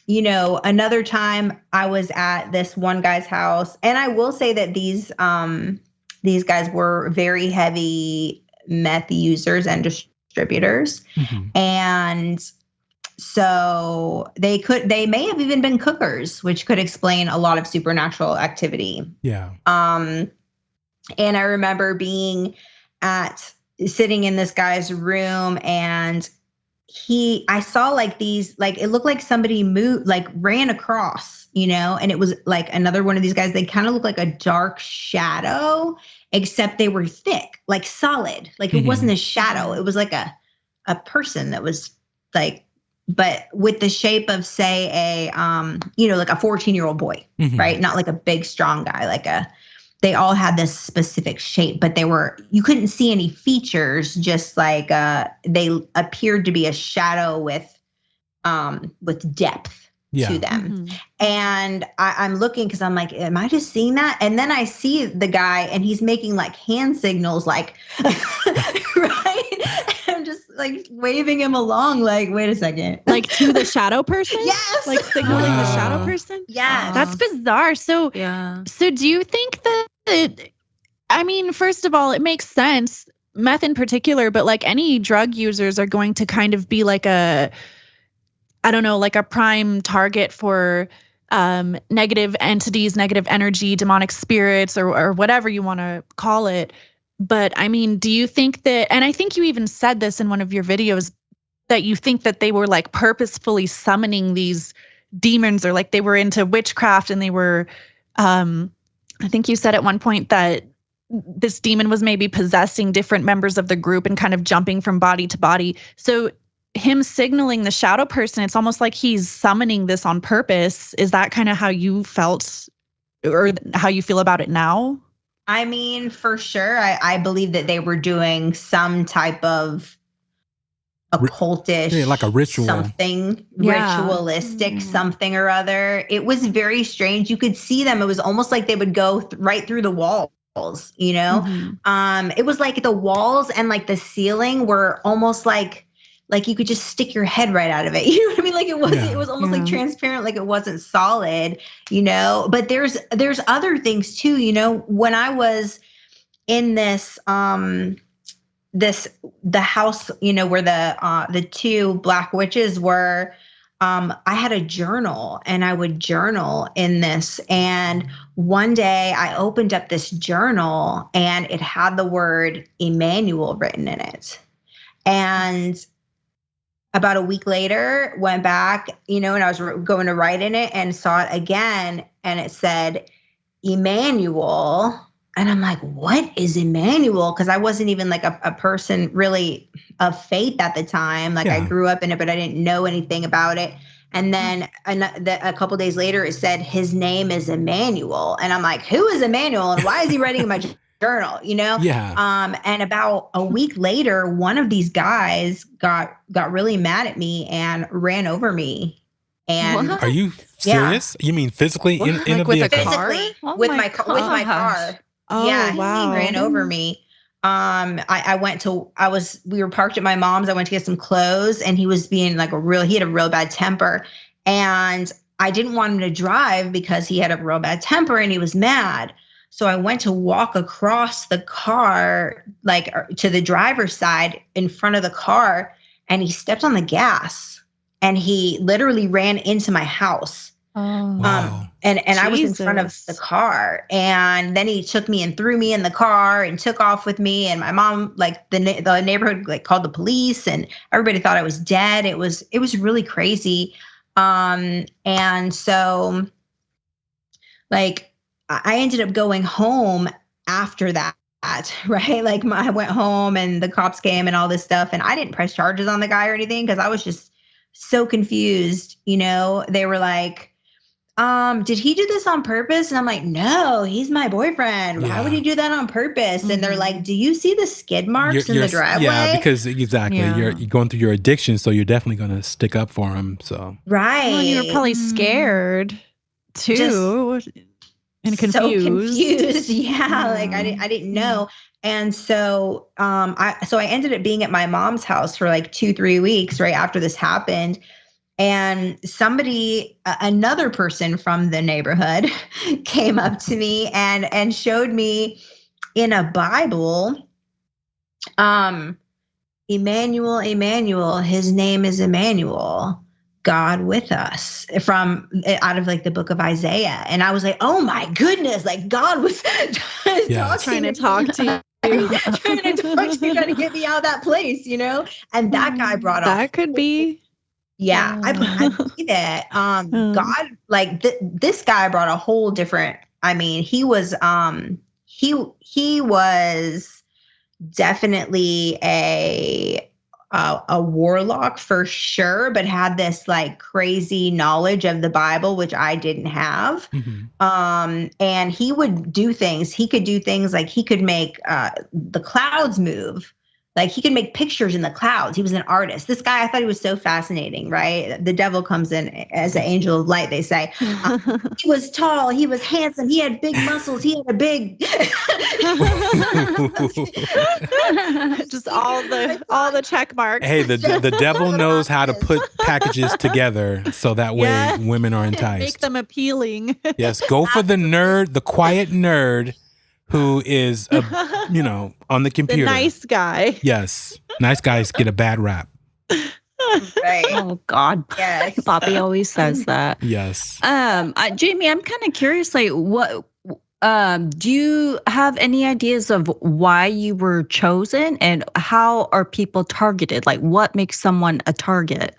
Another time I was at this one guy's house, and I will say that these guys were very heavy meth users and distributors. Mhm. And so they may have even been cookers, which could explain a lot of supernatural activity. Yeah. And I remember sitting in this guy's room, and I saw like these, like, it looked like somebody moved, like ran across, and it was like another one of these guys. They kind of looked like a dark shadow, except they were thick, like solid. Like it wasn't a shadow. It was like a person that was like, but with the shape of, say, like a 14-year-old boy, right? Not like a big, strong guy, they all had this specific shape, but you couldn't see any features, just like they appeared to be a shadow with depth to them. And I'm looking, because I'm like, am I just seeing that? And then I see the guy, and he's making like hand signals, like, right? I'm just like waving him along, like, wait a second. Like to the shadow person? Yes. Like signaling the shadow person? Yeah. That's bizarre. So do you think that, I mean, first of all, it makes sense, meth in particular, but like any drug users are going to kind of be like like a prime target for negative entities, negative energy, demonic spirits, or whatever you want to call it. But I mean, do you think that, and I think you even said this in one of your videos, that you think that they were like purposefully summoning these demons, or like they were into witchcraft, and they were, I think you said at one point that this demon was maybe possessing different members of the group and kind of jumping from body to body. So him signaling the shadow person, it's almost like he's summoning this on purpose. Is that kind of how you felt, or how you feel about it now? I mean, for sure. I believe that they were doing some type of occultish, like a ritual, something ritualistic, something or other. It was very strange. You could see them. It was almost like they would go right through the walls, It was like the walls and like the ceiling were almost like you could just stick your head right out of it. You know what I mean? Like it was almost like transparent, like it wasn't solid, but there's other things too, when I was in this, the house, where the two black witches were, I had a journal, and I would journal in this. And one day I opened up this journal, and it had the word Emmanuel written in it. And about a week later, went back, and I was going to write in it, and saw it again, and it said Emmanuel. And I'm like, what is Emmanuel? Because I wasn't even like a person really of faith at the time. Like I grew up in it, but I didn't know anything about it. And then a couple days later, it said his name is Emmanuel. And I'm like, who is Emmanuel? And why is he writing in my journal? Yeah. And about a week later, one of these guys got really mad at me and ran over me. And are you serious? You mean phically in a vehicle? Physically, with my car. Oh, yeah, wow. He ran over me. We were parked at my mom's. I went to get some clothes, and he was being like he had a real bad temper. And I didn't want him to drive because he had a real bad temper and he was mad. So I went to walk across the car, like to the driver's side in front of the car, and he stepped on the gas, and he literally ran into my house. Oh, wow. And I was in front of the car, and then he took me and threw me in the car and took off with me. And my mom, like the neighborhood, like called the police, and everybody thought I was dead. It was really crazy. And so like I ended up going home after that. Right. Like I went home, and the cops came and all this stuff, and I didn't press charges on the guy or anything, because I was just so confused. They were like, did he do this on purpose? And I'm like, no, he's my boyfriend. Why would he do that on purpose? And they're like, do you see the skid marks in the driveway? Yeah, because exactly. Yeah. You're going through your addiction, so you're definitely going to stick up for him. So right. Well, you were probably scared too. And confused. So confused. Yeah. Like I didn't know. And so, I ended up being at my mom's house for like 2-3 weeks right after this happened. And somebody, another person from the neighborhood came up to me and showed me in a Bible, Emmanuel, Emmanuel, his name is Emmanuel, God with us, from out of like the book of Isaiah. And I was like, oh my goodness, like God was Trying to talk to you. trying to get me out of that place, you know? And that guy brought up That could be. yeah, I believe that. God, like this guy brought a whole different. I mean, he was definitely a warlock for sure, but had this like crazy knowledge of the Bible, which I didn't have. And he would do things. He could do things like he could make the clouds move. Like he could make pictures in the clouds. He was an artist. This guy, I thought he was so fascinating, right? The devil comes in as an angel of light, they say. He was tall. He was handsome. He had big muscles. He had a big... Just all the check marks. Hey, the devil knows how to put packages together so that way women are enticed. Make them appealing. Yes, go for the nerd, the quiet nerd who is, on the computer. The nice guy. Yes, nice guys get a bad rap. Right. Oh God. Yes. Bobby always says that. Yes. Jamie, I'm kind of curious, like what do you have any ideas of why you were chosen and how are people targeted? Like what makes someone a target?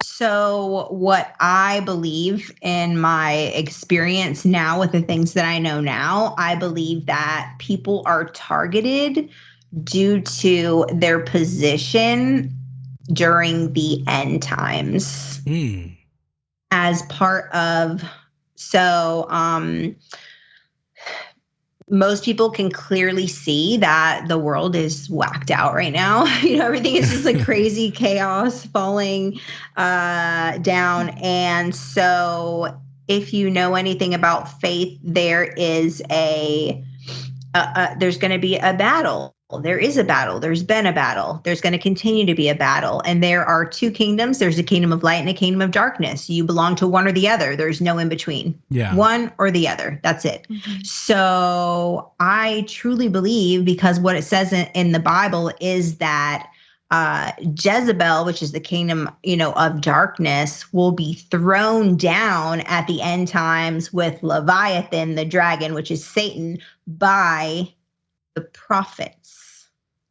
So what I believe in my experience now with the things that I know now, I believe that people are targeted due to their position during the end times as part of, most people can clearly see that the world is whacked out right now. Everything is just like crazy chaos falling down. And so if you know anything about faith, there is there's going to be a battle. There is a battle. There's been a battle. There's going to continue to be a battle. And there are two kingdoms. There's a kingdom of light and a kingdom of darkness. You belong to one or the other. There's no in between. Yeah. One or the other. That's it. Mm-hmm. So I truly believe, because what it says in the Bible is that Jezebel, which is the kingdom, of darkness, will be thrown down at the end times with Leviathan, the dragon, which is Satan, by the prophets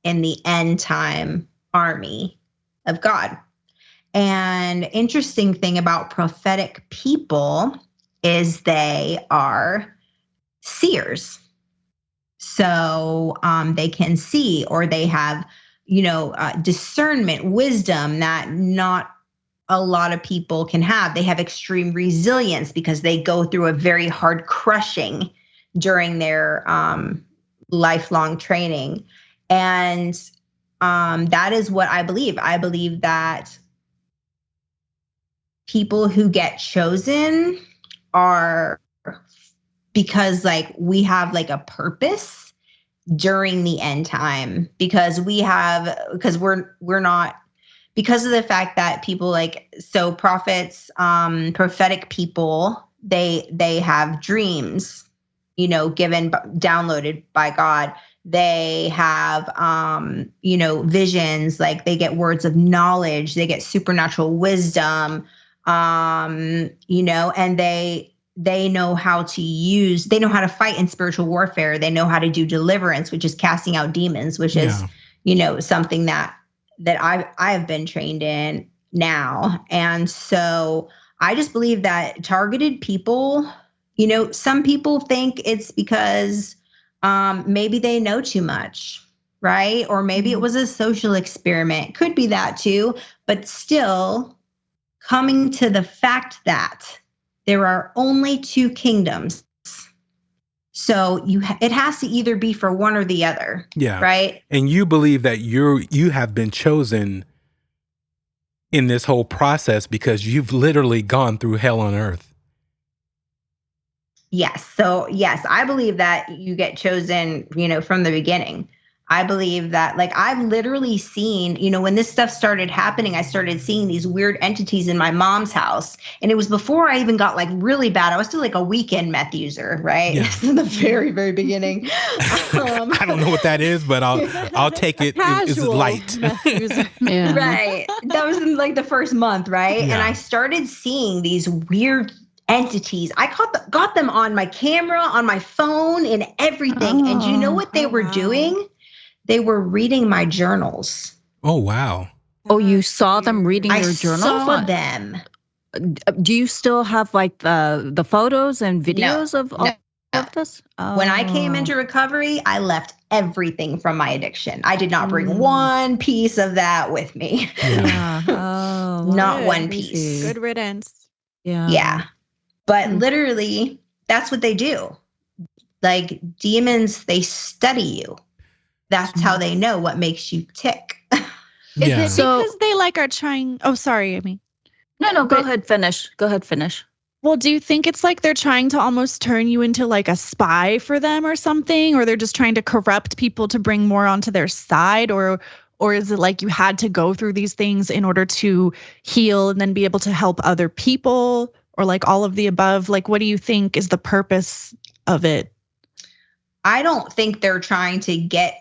in the end time army of God. And interesting thing about prophetic people is they are seers. So they can see, or they have, discernment, wisdom that not a lot of people can have. They have extreme resilience because they go through a very hard crushing during their lifelong training. And that is what I believe. I believe that people who get chosen are because we have a purpose during the end time, because we're not, because of the fact that people prophets, prophetic people, they have dreams, downloaded by God. They have, visions, they get words of knowledge, they get supernatural wisdom, and they know how to fight in spiritual warfare. They know how to do deliverance, which is casting out demons, which is, something that I have been trained in now. And so I just believe that targeted people, some people think it's because maybe they know too much, right? Or maybe it was a social experiment. Could be that too, but still coming to the fact that there are only two kingdoms. So it has to either be for one or the other. Yeah. Right. And you believe that you have been chosen in this whole process because you've literally gone through hell on earth. Yes. So yes, I believe that you get chosen, from the beginning. I believe that, like, I've literally seen, when this stuff started happening, I started seeing these weird entities in my mom's house. And it was before I even got like really bad. I was still like a weekend meth user, right? Yeah. In the very, very beginning. I don't know what that is, but I'll take it. It's Casual light. meth user. Yeah. Right. That was in like the first month, right? Yeah. And I started seeing these weird entities. I got them on my camera, on my phone, and everything. And you know what they were doing? They were reading my journals. Oh, wow. Oh, you saw them reading I your journals? saw them. Do you still have like the photos and videos of all of this? Oh. When I came into recovery, I left everything from my addiction. I did not bring one piece of that with me. Yeah. Oh, Not Good. one piece. Good riddance. Yeah. Yeah. But literally, that's what they do. Like demons, they study you. That's how they know what makes you tick. Is Yeah. it because they like are trying? Oh, sorry, Amy. No, go ahead, finish. Go ahead, finish. Well, do you think it's like they're trying to almost turn you into like a spy for them or something? Or they're just trying to corrupt people to bring more onto their side? Or is it like you had to go through these things in order to heal and then be able to help other people? Or like all of the above? Like, what do you think is the purpose of it? I don't think they're trying to get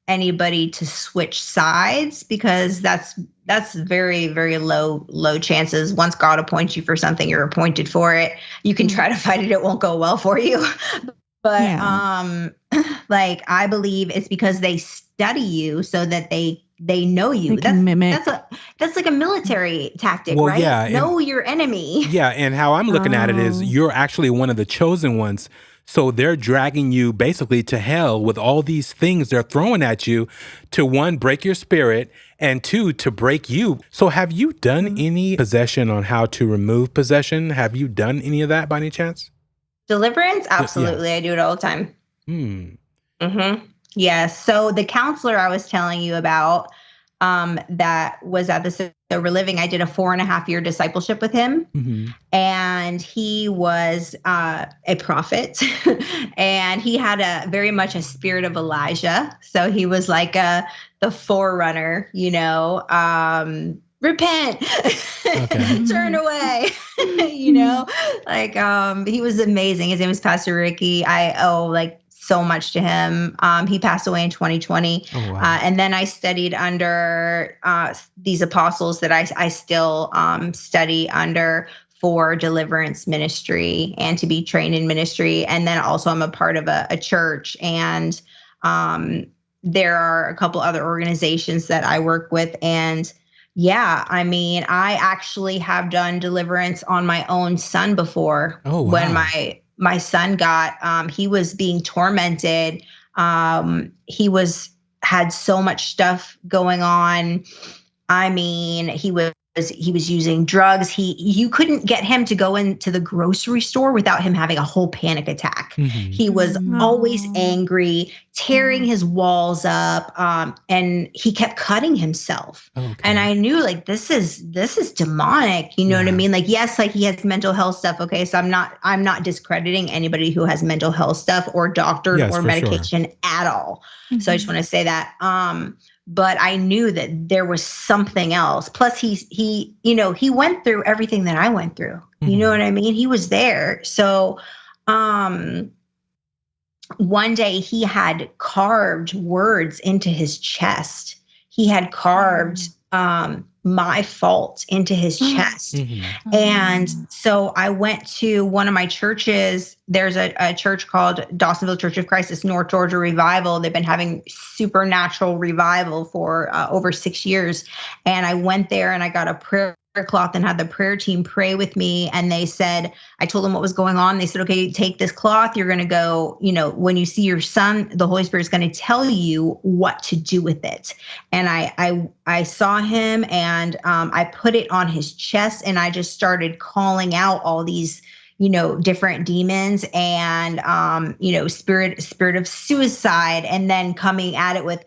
anybody to switch sides, because that's very, very low chances. Once God appoints you for something, you're appointed for it. You can try to fight it. It won't go well for you. But like, I believe it's because they study you so that they know you. They can mimic. That's like a military tactic, Well, right? yeah, Know your enemy. Yeah, and how I'm looking at it is you're actually one of the chosen ones. So they're dragging you basically to hell with all these things they're throwing at you to, one, break your spirit, and two, to break you. So have you done any possession on how to remove possession? Have you done any of that by any chance? Deliverance? Absolutely. I do it all the time. Yeah. So the counselor I was telling you about, that was at the Sober Living, I did a 4.5-year discipleship with him. And he was a prophet and he had very much a spirit of Elijah. So he was like the forerunner, repent, turn away, he was amazing. His name was Pastor Ricky. I owe like so much to him. He passed away in 2020. Oh, wow. And then I studied under these apostles that I still study under for deliverance ministry and to be trained in ministry. And then also I'm a part of a church, and there are a couple other organizations that I work with. And yeah, I mean, I actually have done deliverance on my own son before. Oh, wow. When my son got, he was being tormented. He had so much stuff going on. I mean, he was using drugs. You couldn't get him to go into the grocery store without him having a whole panic attack. He was always angry, tearing his walls up, and he kept cutting himself. And I knew, like, this is demonic. You know what I mean? Like, yes, like he has mental health stuff. Okay, so I'm not discrediting anybody who has mental health stuff or doctored or medication at all. So I just want to say that. But I knew that there was something else. Plus, he went through everything that I went through. You know what I mean? He was there. So, one day he had carved words into his chest. He had carved my fault into his chest. And so I went to one of my churches. There's a church called Dawsonville Church of Christ. It's North Georgia Revival. They've been having supernatural revival for over 6 years. And I went there and I got a prayer cloth and had the prayer team pray with me. And they said, I told them what was going on. They said, okay, take this cloth. You're going to go, when you see your son, the Holy Spirit is going to tell you what to do with it. And I saw him and I put it on his chest and I just started calling out all these, different demons and, spirit of suicide, and then coming at it with,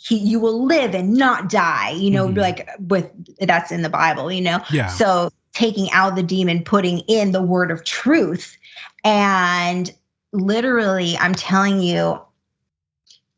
you will live and not die, like that's in the Bible, Yeah. So taking out the demon, putting in the word of truth. And literally, I'm telling you,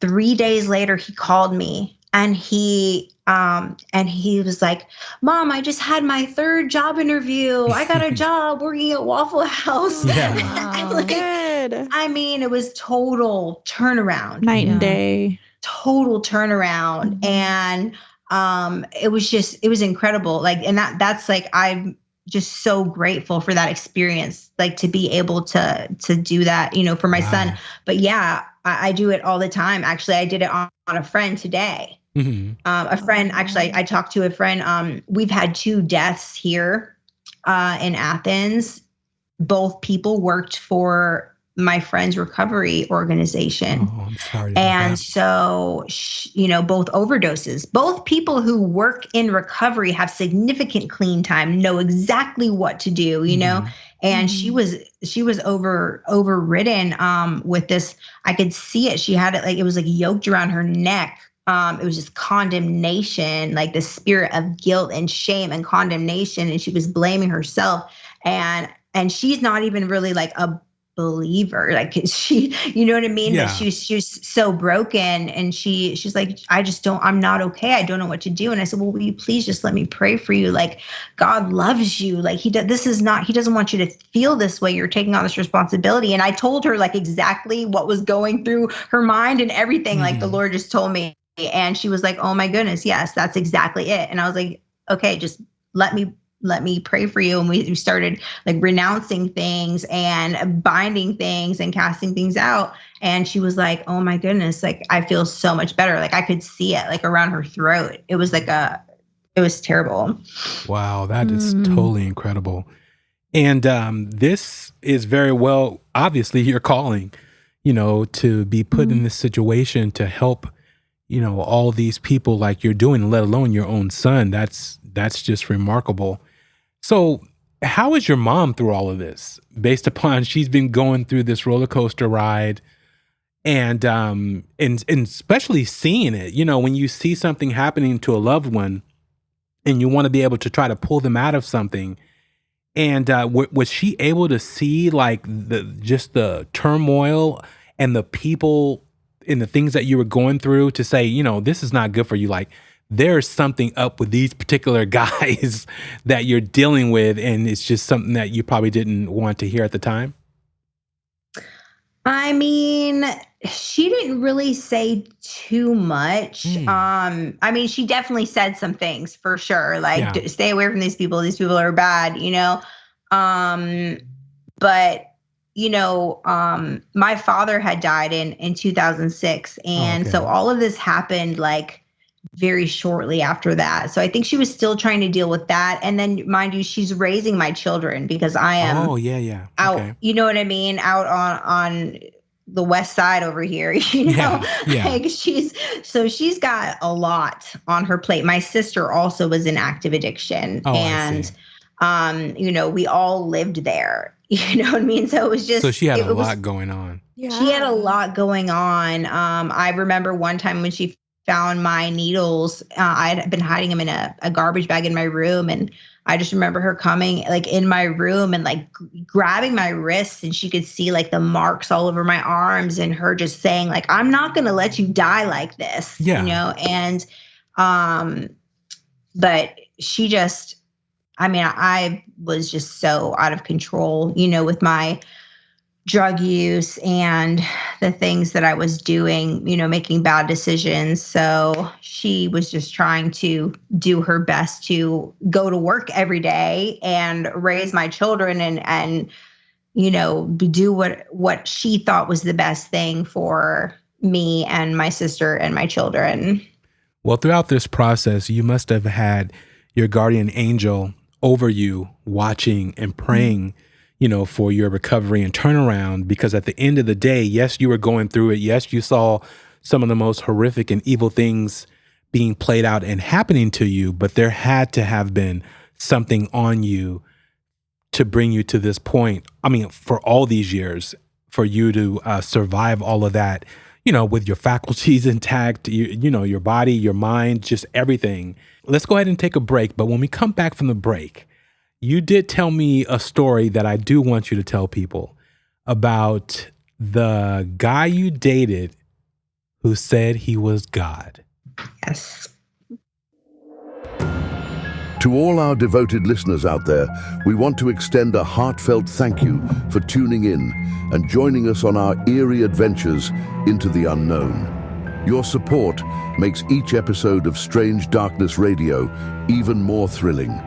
3 days later, he called me and he was like, Mom, I just had my 3rd job interview. I got a job working at Waffle House. Yeah. Like, Good. I mean, it was total turnaround. Night and day. Total turnaround. And it was incredible. Like, and that's like, I'm just so grateful for that experience, like to be able to do that, for my son. But yeah, I do it all the time. Actually, I did it on a friend today. Mm-hmm. A friend, actually, I talked to a friend. We've had 2 deaths here in Athens. Both people worked for my friend's recovery organization. Oh, I'm sorry about And that. so, both overdoses. Both people who work in recovery have significant clean time, know exactly what to do, And she was overridden with this. I could see it. She had it like, it was like yoked around her neck. It was just condemnation, like the spirit of guilt and shame and condemnation. And she was blaming herself. And she's not even really like a believer, like she, you know what I mean? Yeah. But she's so broken, and she's like, I'm not okay. I don't know what to do. And I said, well, will you please just let me pray for you? Like, God loves you. Like he doesn't want you to feel this way. You're taking on this responsibility. And I told her like exactly what was going through her mind and everything. Like the Lord just told me. And she was like, oh my goodness, yes, that's exactly it. And I was like, okay, just let me pray for you. And we started like renouncing things and binding things and casting things out. And she was like, oh my goodness, like I feel so much better. Like I could see it like around her throat. It was like it was terrible. Wow, that is totally incredible. And this is very well, obviously your calling, to be put in this situation to help, all these people like you're doing, let alone your own son. That's just remarkable. So how is your mom through all of this, based upon she's been going through this roller coaster ride and especially seeing it, when you see something happening to a loved one and you want to be able to try to pull them out of something. And was she able to see like the turmoil and the people and the things that you were going through to say, this is not good for you. Like there's something up with these particular guys that you're dealing with. And it's just something that you probably didn't want to hear at the time. I mean, she didn't really say too much. I mean, she definitely said some things for sure. Like stay away from these people. These people are bad, but my father had died in 2006. And so all of this happened like very shortly after that. So I think she was still trying to deal with that. And then mind you, she's raising my children because I am out, you know what I mean? Out on the West Side over here, like she's got a lot on her plate. My sister also was in active addiction and we all lived there. You know what I mean? So it was just, so she had a lot going on. Yeah. She had a lot going on. I remember one time when she found my needles, I had been hiding them in a garbage bag in my room. And I just remember her coming like in my room and like grabbing my wrists, and she could see like the marks all over my arms, and her just saying like, I'm not going to let you die like this, and, but she just, I was just so out of control, with my drug use and the things that I was doing, making bad decisions. So she was just trying to do her best to go to work every day and raise my children and do what she thought was the best thing for me and my sister and my children. Well, throughout this process, you must have had your guardian angel over you watching and praying, for your recovery and turnaround, because at the end of the day, yes, you were going through it. Yes, you saw some of the most horrific and evil things being played out and happening to you, but there had to have been something on you to bring you to this point. For all these years, for you to survive all of that, with your faculties intact, your body, your mind, just everything. Let's go ahead and take a break. But when we come back from the break, you did tell me a story that I do want you to tell people about the guy you dated who said he was God. Yes. To all our devoted listeners out there, we want to extend a heartfelt thank you for tuning in and joining us on our eerie adventures into the unknown. Your support makes each episode of Strange Darkness Radio even more thrilling.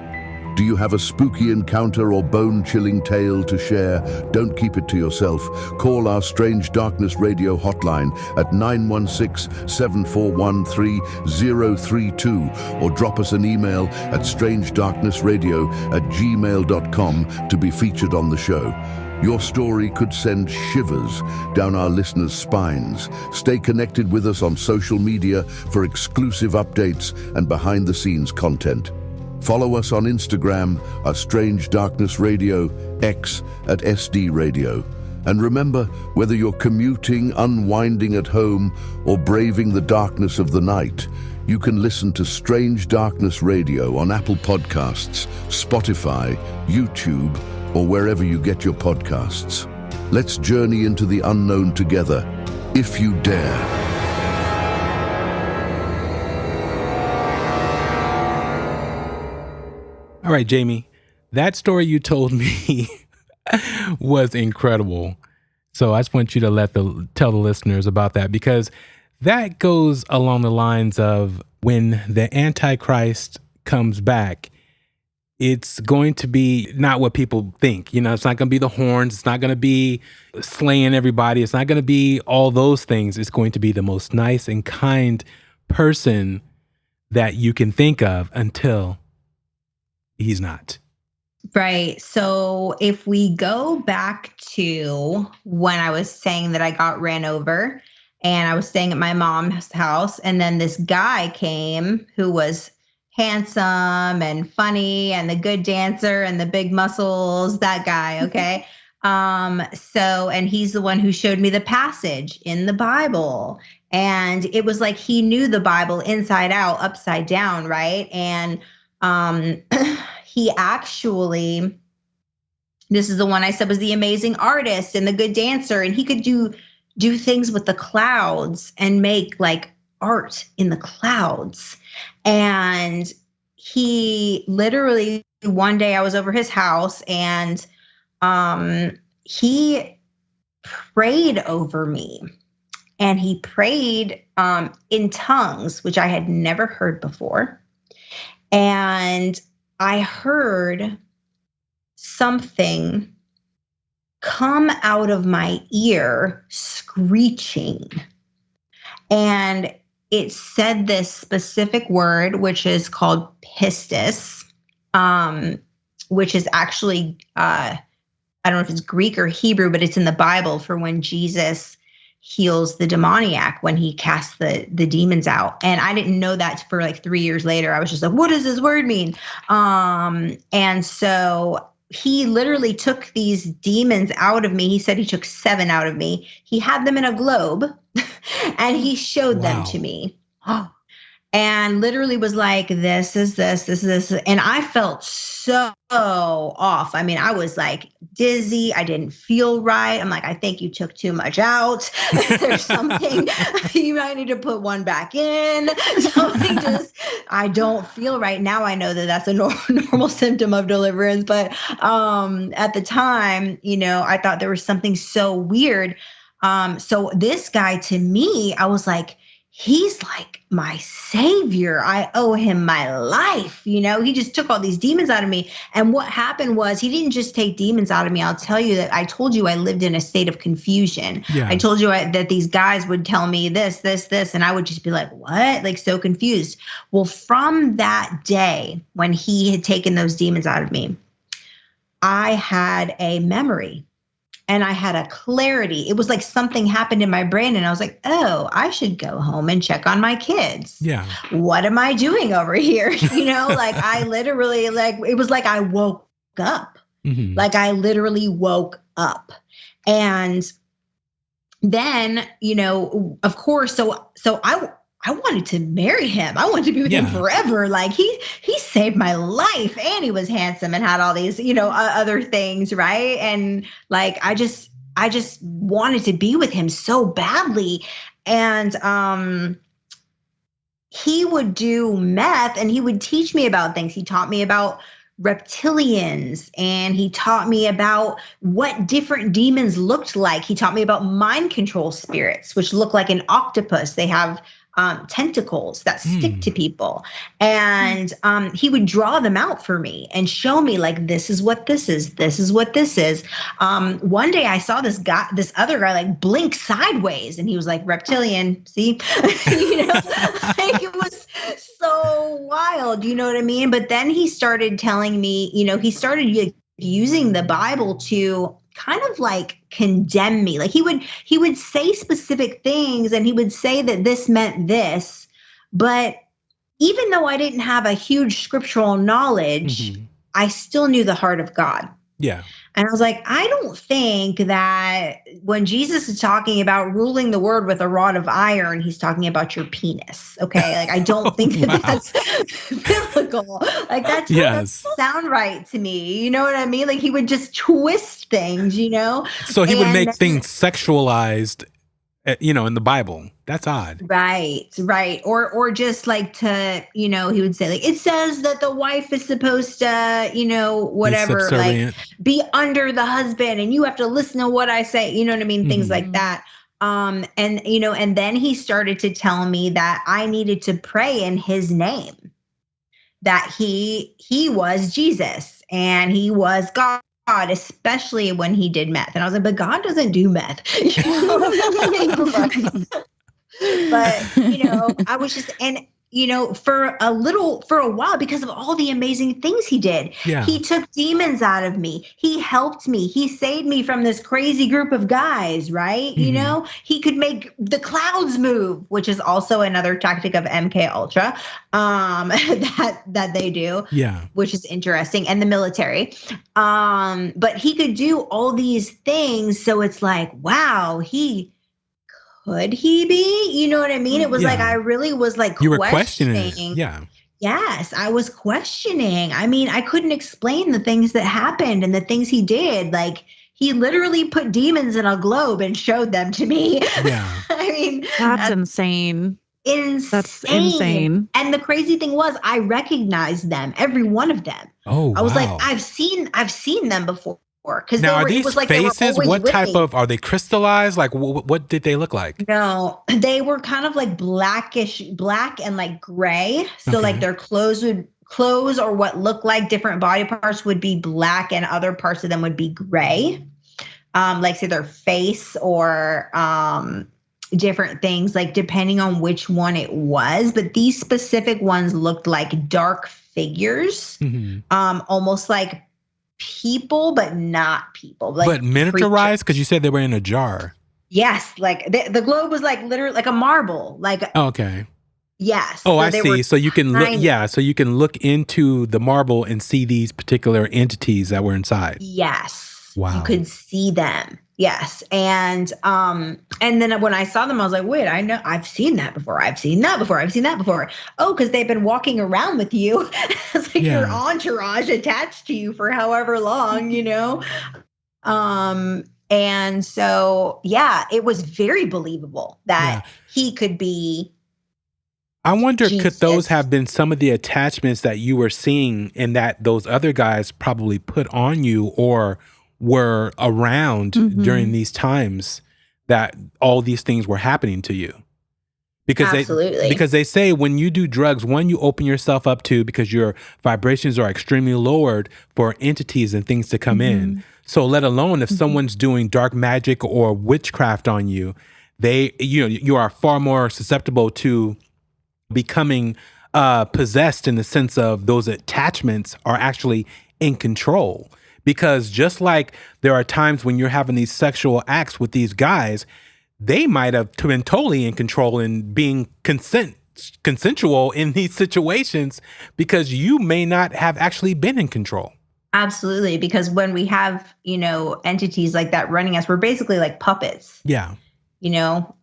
Do you have a spooky encounter or bone-chilling tale to share? Don't keep it to yourself. Call our Strange Darkness Radio hotline at 916-741-3032 or drop us an email at strangedarknessradio@gmail.com to be featured on the show. Your story could send shivers down our listeners' spines. Stay connected with us on social media for exclusive updates and behind-the-scenes content. Follow us on Instagram at Strange Darkness Radio, X at SD Radio. And remember, whether you're commuting, unwinding at home, or braving the darkness of the night, you can listen to Strange Darkness Radio on Apple Podcasts, Spotify, YouTube, or wherever you get your podcasts. Let's journey into the unknown together, if you dare. All right, Jamie, that story you told me was incredible. So I just want you to tell the listeners about that, because that goes along the lines of when the Antichrist comes back, it's going to be not what people think. You know, it's not going to be the horns. It's not going to be slaying everybody. It's not going to be all those things. It's going to be the most nice and kind person that you can think of until he's not. Right. So if we go back to when I was saying that I got ran over and I was staying at my mom's house, and then this guy came who was handsome and funny and the good dancer and the big muscles, that guy. Okay. And he's the one who showed me the passage in the Bible. And it was like he knew the Bible inside out, upside down. Right. And he actually, this is the one I said was the amazing artist and the good dancer, and he could do things with the clouds and make like art in the clouds. And he literally, one day I was over his house, and he prayed over me, and he prayed in tongues, which I had never heard before. And I heard something come out of my ear screeching. And it said this specific word, which is called pistis, which is actually, I don't know if it's Greek or Hebrew, but it's in the Bible for when Jesus heals the demoniac, when he casts the demons out. And I didn't know that for like 3 years later. I was just like, what does this word mean? And so he literally took these demons out of me. He said he took 7 out of me. He had them in a globe and he showed them to me. And literally was like, this is this. And I felt so off. I mean, I was like dizzy. I didn't feel right. I'm like, I think you took too much out. There's something, you might need to put one back in. Something just, I don't feel right. Now I know that that's a normal symptom of deliverance. But at the time, you know, I thought there was something so weird. So this guy, to me, I was like, he's like my savior. I owe him my life. You know, he just took all these demons out of me. And what happened was he didn't just take demons out of me. I'll tell you that I told you I lived in a state of confusion. Yeah. I told you that these guys would tell me this, and I would just be like, what? Like so confused. Well, from that day when he had taken those demons out of me, I had a memory. And I had a clarity. It was like something happened in my brain. And I was like, oh, I should go home and check on my kids. Yeah. What am I doing over here? You know, like I literally, like, it was like I woke up. Mm-hmm. Like I literally woke up. And then, you know, of course, so I wanted to marry him. I wanted to be with him forever. Like he saved my life, and he was handsome and had all these, you know, other things. Right. And like, I just just wanted to be with him so badly. And he would do meth and he would teach me about things. He taught me about reptilians, and he taught me about what different demons looked like. He taught me about mind control spirits, which look like an octopus. They have tentacles that stick to people. And he would draw them out for me and show me, like, this is what this is. This is what this is. One day I saw this other guy like blink sideways, and he was like, reptilian, see? You know, like, it was so wild, you know what I mean? But then he started telling me, you know, he started using the Bible to kind of like condemn me. Like he would say specific things, and he would say that this meant this. But even though I didn't have a huge scriptural knowledge, I still knew the heart of God. Yeah. And I was like, I don't think that when Jesus is talking about ruling the word with a rod of iron, he's talking about your penis. Okay. Like, I don't think that that's biblical. Like, that doesn't sound right to me. You know what I mean? Like, he would just twist things, you know? So he would make things sexualized, you know, in the Bible. That's odd. Right. Or just like to, you know, he would say, like, it says that the wife is supposed to, you know, whatever, like, be under the husband, and you have to listen to what I say. You know what I mean? Things like that. And, you know, and then he started to tell me that I needed to pray in his name, that he was Jesus and he was God. Especially when he did meth. And I was like, but God doesn't do meth. But, you know, I was just, and, you know, for a while, because of all the amazing things he did, he took demons out of me. He helped me. He saved me from this crazy group of guys, right? You know, he could make the clouds move, which is also another tactic of MK Ultra, that they do, which is interesting, and the military. But he could do all these things. So it's like, wow, could he be? You know what I mean? It was like, I really was like, you were questioning. Yeah. Yes, I was questioning. I mean, I couldn't explain the things that happened and the things he did. Like, he literally put demons in a globe and showed them to me. Yeah. I mean, that's insane. That's insane. And the crazy thing was, I recognized them, every one of them. Oh, I was like, I've seen them before. Because now, are these faces? What type of, are they crystallized? Like, what did they look like? No, they were kind of like black and like gray. So like their clothes or what looked like different body parts would be black, and other parts of them would be gray. Like, say, their face or different things, like depending on which one it was. But these specific ones looked like dark figures, almost like people, but not people. Like, but miniaturized, because you said they were in a jar. Yes, like the globe was like literally like a marble. Like, okay. Yes. Oh, so I see. So you can look. Yeah. So you can look into the marble and see these particular entities that were inside. Yes. Wow. You could see them. Yes. And then when I saw them, I was like, wait, I know I've seen that before. I've seen that before. Oh, because they've been walking around with you. It's like your entourage attached to you for however long, you know? And so, it was very believable that he could be. I wonder, could those have been some of the attachments that you were seeing and that those other guys probably put on you or were around during these times that all these things were happening to you? Because they say when you do drugs, one, you open yourself up to, because your vibrations are extremely lowered for entities and things to come in. So let alone if someone's doing dark magic or witchcraft on you, you are far more susceptible to becoming possessed, in the sense of those attachments are actually in control. Because just like there are times when you're having these sexual acts with these guys, they might have been totally in control and being consensual in these situations, because you may not have actually been in control. Absolutely. Because when we have, you know, entities like that running us, we're basically like puppets. Yeah. You know,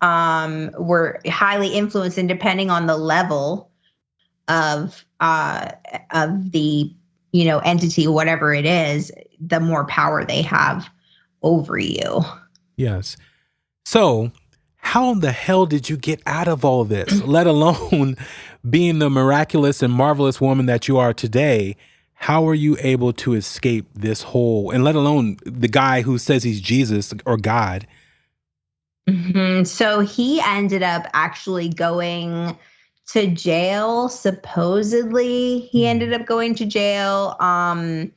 we're highly influenced, and depending on the level of the, you know, entity, whatever it is, the more power they have over you. Yes. So how the hell did you get out of all this, let alone being the miraculous and marvelous woman that you are today? How were you able to escape this whole, and let alone the guy who says he's Jesus or God? So he ended up actually going to jail. Supposedly, he ended up going to jail. And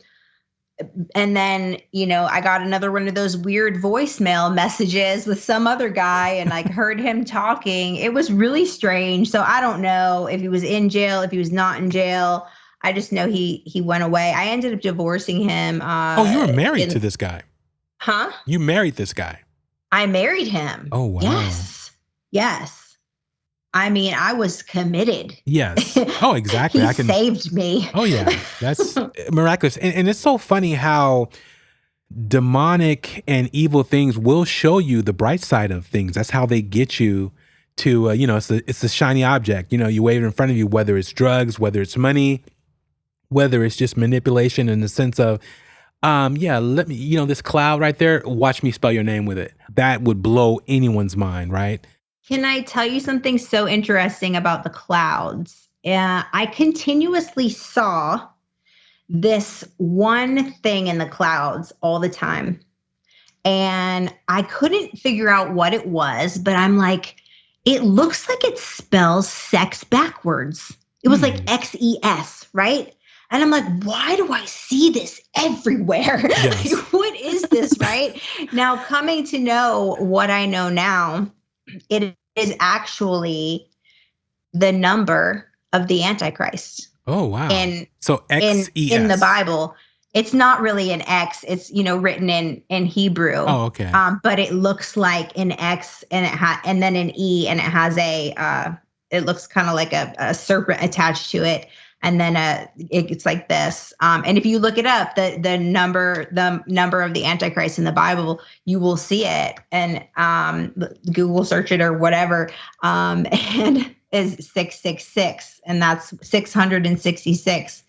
then, I got another one of those weird voicemail messages with some other guy and like heard him talking. It was really strange. So I don't know if he was in jail, if he was not in jail. I just know he went away. I ended up divorcing him. You were married to this guy. Huh? You married this guy. I married him. Oh, wow. Yes. I mean, I was committed. Yes. Oh, exactly. He saved me. Oh, yeah. That's miraculous. And it's so funny how demonic and evil things will show you the bright side of things. That's how they get you to, it's the shiny object. You wave it in front of you, whether it's drugs, whether it's money, whether it's just manipulation in the sense of, let me, this cloud right there, watch me spell your name with it. That would blow anyone's mind, right? Can I tell you something so interesting about the clouds? I continuously saw this one thing in the clouds all the time. And I couldn't figure out what it was, but I'm like, it looks like it spells sex backwards. It was like XES, right? And I'm like, why do I see this everywhere? Yes. What is this, right? Now, coming to know what I know now, it is actually the number of the Antichrist. Oh, wow. And so XES. In the Bible, it's not really an X. It's, written in Hebrew. Oh, okay. But it looks like an X and then an E, and it has it looks kind of like a serpent attached to it. And then it's like this. And if you look it up, the number of the Antichrist in the Bible, you will see it. And Google search it or whatever. And is 666, and that's 666.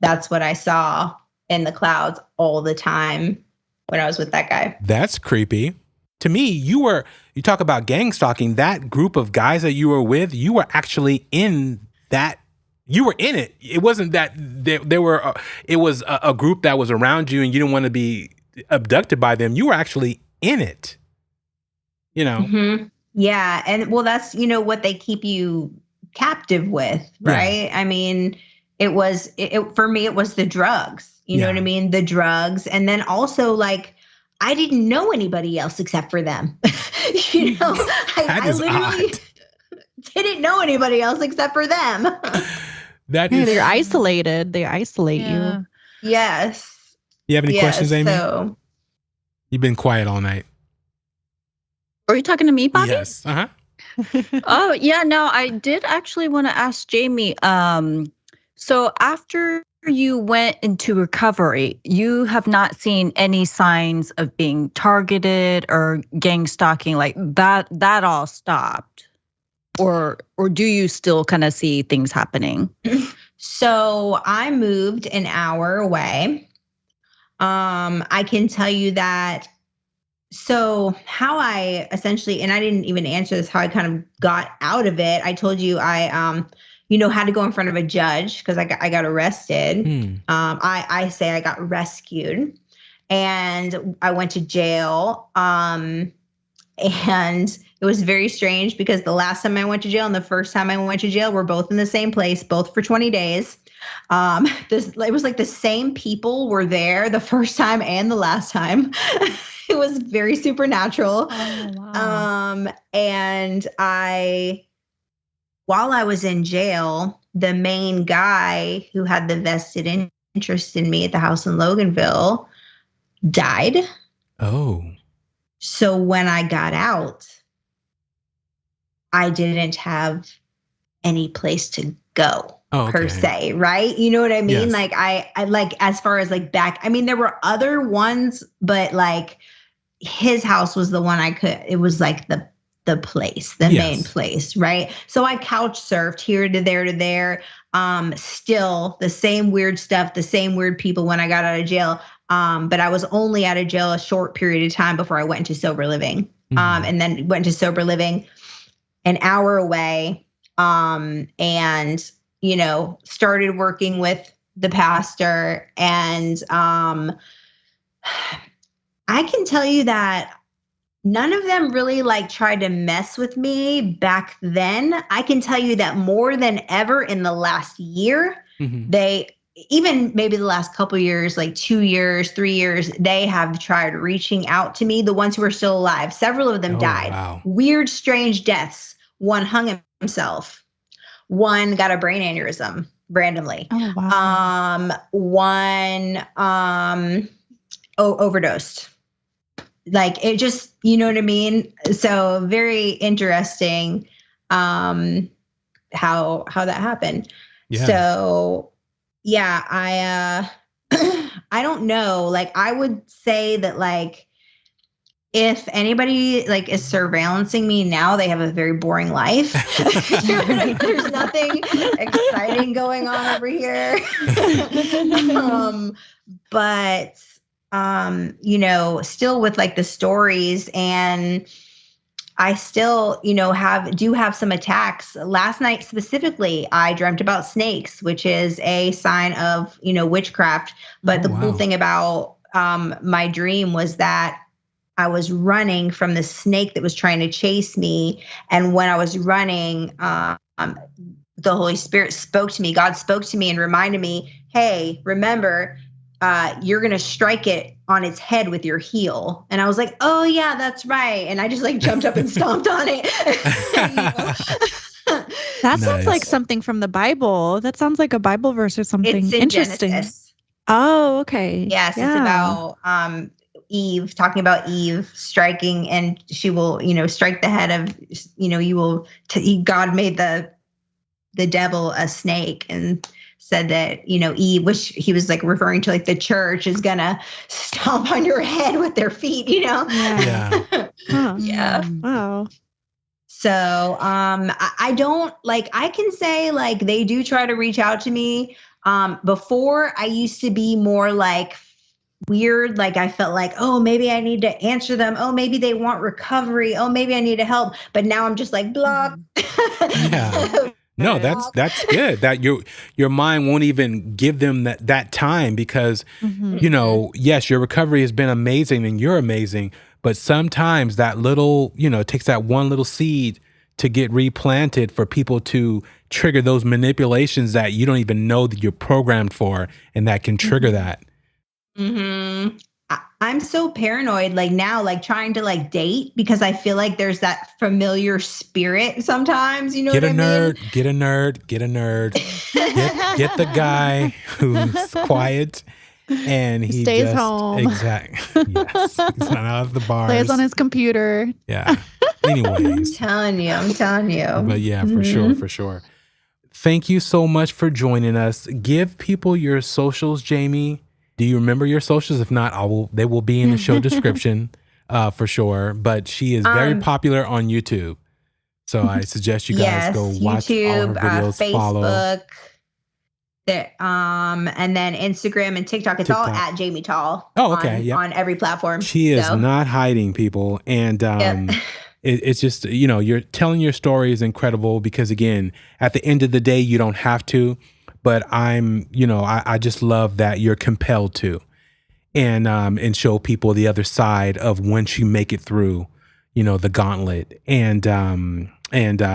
That's what I saw in the clouds all the time when I was with that guy. That's creepy. To me, you talk about gangstalking, that group of guys that you were with, you were actually in that. You were in it. It wasn't that it was a group that was around you and you didn't want to be abducted by them. You were actually in it, Mm-hmm. Yeah. And well, that's, what they keep you captive with, right? Yeah. I mean, it was, for me, it was the drugs, you know what I mean? The drugs. And then also like, I didn't know anybody else except for them. I literally didn't know anybody else except for them. They're isolated. They isolate you. Yes. You have any questions, Amy? So, you've been quiet all night. Are you talking to me, Bobby? Yes. Uh-huh. Oh, yeah. No, I did actually want to ask Jamie. So after you went into recovery, you have not seen any signs of being targeted or gang stalking, like that all stopped? Or do you still kind of see things happening? So I moved an hour away. I can tell you that. So how I essentially, and I didn't even answer this, how I kind of got out of it. I told you I, had to go in front of a judge because I got arrested. I say I got rescued, and I went to jail. And it was very strange because the last time I went to jail and the first time I went to jail were both in the same place, both for 20 days. It was like the same people were there the first time and the last time. It was very supernatural. Oh, wow. And while I was in jail, the main guy who had the vested interest in me at the house in Loganville died. Oh. So when I got out, I didn't have any place to go per se, right? You know what I mean? Yes. Like I like, as far as like back, I mean, there were other ones, but like his house was the one it was like the place, the main place, right? So I couch surfed here to there. Still the same weird stuff, the same weird people when I got out of jail. But I was only out of jail a short period of time before I went into sober living. And then went to sober living an hour away. And, you know, started working with the pastor. And I can tell you that none of them really like tried to mess with me back then. I can tell you that more than ever in the last year, they, even maybe the last couple of years, like 2 years, 3 years, they have tried reaching out to me, the ones who are still alive. Several of them died. Wow. Weird, strange deaths. One hung himself. One got a brain aneurysm randomly. Oh, wow. One overdosed. Like, it just, you know what I mean? So very interesting how that happened. Yeah. So yeah, I don't know. Like, I would say that, like, if anybody like is surveillancing me now, they have a very boring life. There's nothing exciting going on over here. But you know, still with like the stories, and I still, you know, do have some attacks. Last night specifically, I dreamt about snakes, which is a sign of, you know, witchcraft. But the cool thing about my dream was that I was running from the snake that was trying to chase me. And when I was running, the Holy Spirit spoke to me. God spoke to me and reminded me, hey, remember, you're going to strike it on its head with your heel. And I was like, oh yeah, that's right. And I just like jumped up and stomped on it. That sounds like something from the Bible. That sounds like a Bible verse or something. It's in interesting. Genesis. Oh, okay. Yes, yeah. It's about Eve, talking about Eve striking, and she will, you know, strike the head of, you know, you will, God made the devil a snake, and said that, you know, Eve, which he was like referring to like the church, is gonna stomp on your head with their feet, you know? Yeah. Huh. Yeah. Wow. So I don't like, I can say like they do try to reach out to me. Before I used to be more like weird. Like I felt like, oh, maybe I need to answer them. Oh, maybe they want recovery. Oh, maybe I need to help. But now I'm just like, block. Yeah. No, that's good. That your mind won't even give them that time, because you know, yes, your recovery has been amazing and you're amazing, but sometimes that little, you know, it takes that one little seed to get replanted for people to trigger those manipulations that you don't even know that you're programmed for, and that can trigger that. Mm-hmm. I'm so paranoid, like now, like trying to like date, because I feel like there's that familiar spirit sometimes, you know Get what a I nerd, mean? get a nerd, get a nerd. Get the guy who's quiet and he stays just home. Exactly. Yes. He's not out of the bars. Plays on his computer. Yeah. Anyways. I'm telling you. But yeah, for sure. Thank you so much for joining us. Give people your socials, Jamie. Do you remember your socials? If not, they will be in the show description for sure. But she is very popular on YouTube. So I suggest you guys go watch all her videos, Facebook, follow. And then Instagram and TikTok. It's all at Jamie Tall. Oh, okay. On every platform. She is not hiding, people. And it's just, you know, you're telling your story is incredible, because again, at the end of the day, you don't have to. But I just love that you're compelled to, and show people the other side of once you make it through, you know, the gauntlet. And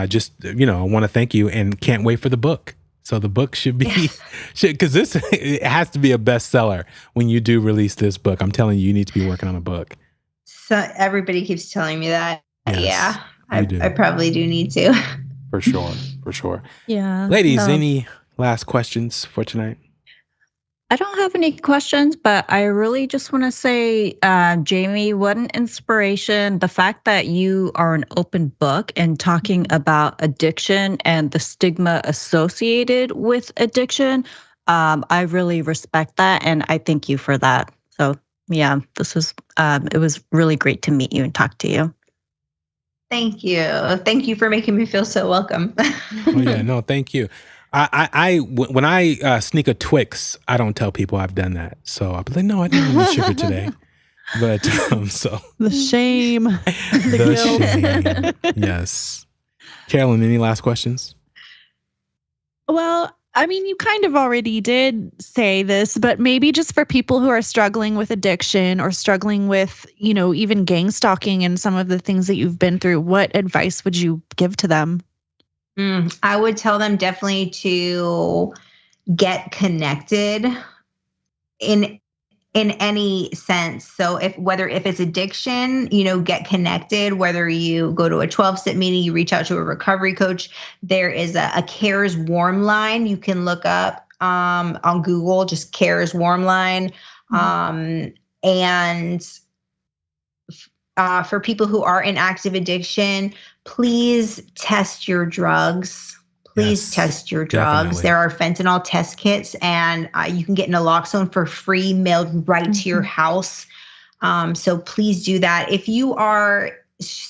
just, you know, I want to thank you, and can't wait for the book. So the book should be, because it has to be a bestseller when you do release this book. I'm telling you, you need to be working on a book. So everybody keeps telling me that. Yes, yeah, I probably do need to. For sure. Yeah. Ladies, any last questions for tonight? I don't have any questions, but I really just want to say, Jamie, what an inspiration. The fact that you are an open book and talking about addiction and the stigma associated with addiction, I really respect that, and I thank you for that. So yeah, it was really great to meet you and talk to you. Thank you. Thank you for making me feel so welcome. Oh yeah, no, thank you. When I sneak a Twix, I don't tell people I've done that. So I'll be like, no, I didn't eat sugar today. But so The shame. the shame. Yes. Carolyn, any last questions? Well, I mean, you kind of already did say this, but maybe just for people who are struggling with addiction or struggling with, even gang stalking and some of the things that you've been through, what advice would you give to them? I would tell them definitely to get connected in any sense. So if it's addiction, get connected, whether you go to a 12-step meeting, you reach out to a recovery coach. There is a CARES warm line. You can look up on Google, just CARES warm line. And for people who are in active addiction, please test your drugs. Please test your drugs. Definitely. There are fentanyl test kits, and you can get naloxone for free mailed right to your house. So please do that. If you are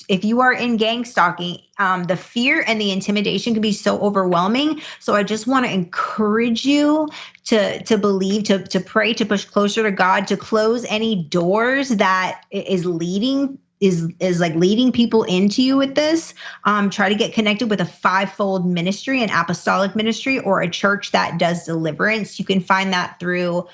in gang stalking, the fear and the intimidation can be so overwhelming. So I just want to encourage you to believe, to pray, to push closer to God, to close any doors that is leading people into you with this. Try to get connected with a 5-fold ministry, an apostolic ministry, or a church that does deliverance. You can find that through,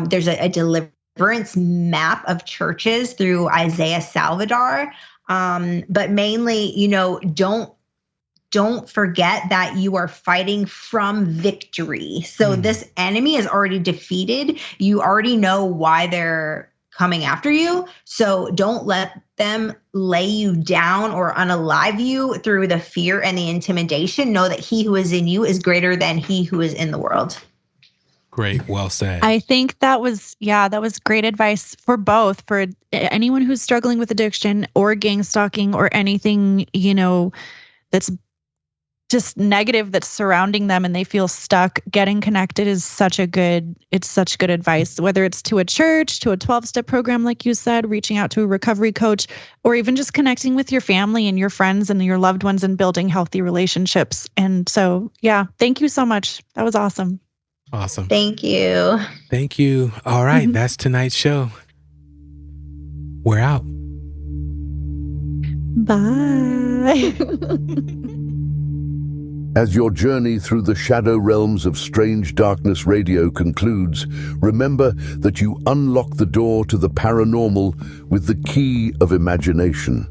there's a deliverance map of churches through Isaiah Salvador. But mainly, don't forget that you are fighting from victory. So this enemy is already defeated. You already know why they're coming after you. So don't let them lay you down or unalive you through the fear and the intimidation. Know that he who is in you is greater than he who is in the world. Great. Well said. I think that was great advice for both, for anyone who's struggling with addiction or gang stalking or anything, that's just negative that's surrounding them and they feel stuck. Getting connected is such good advice, whether it's to a church, to a 12-step program, like you said, reaching out to a recovery coach, or even just connecting with your family and your friends and your loved ones and building healthy relationships. And so, thank you so much. That was awesome. Awesome. Thank you. Thank you. All right. That's tonight's show. We're out. Bye. As your journey through the shadow realms of Strange Darkness Radio concludes, remember that you unlock the door to the paranormal with the key of imagination.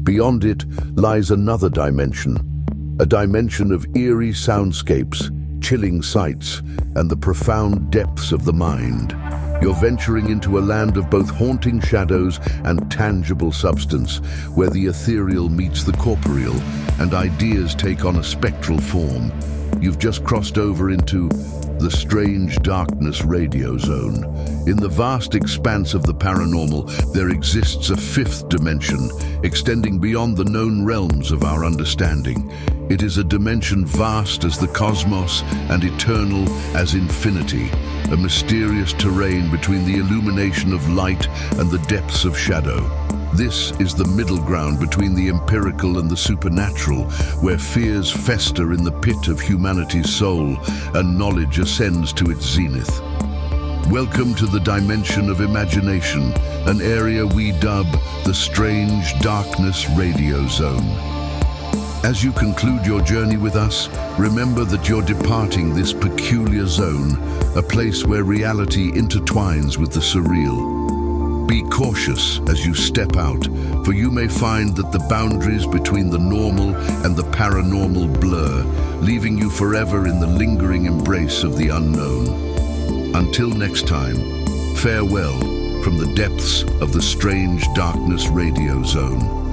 Beyond it lies another dimension, a dimension of eerie soundscapes, chilling sights, and the profound depths of the mind. You're venturing into a land of both haunting shadows and tangible substance, where the ethereal meets the corporeal, and ideas take on a spectral form. You've just crossed over into the Strange Darkness Radio Zone. In the vast expanse of the paranormal, there exists a fifth dimension, extending beyond the known realms of our understanding. It is a dimension vast as the cosmos and eternal as infinity, a mysterious terrain between the illumination of light and the depths of shadow. This is the middle ground between the empirical and the supernatural, where fears fester in the pit of humanity's soul and knowledge ascends to its zenith. Welcome to the dimension of imagination, an area we dub the Strange Darkness Radio Zone. As you conclude your journey with us, remember that you're departing this peculiar zone, a place where reality intertwines with the surreal. Be cautious as you step out, for you may find that the boundaries between the normal and the paranormal blur, leaving you forever in the lingering embrace of the unknown. Until next time, farewell from the depths of the Strange Darkness Radio Zone.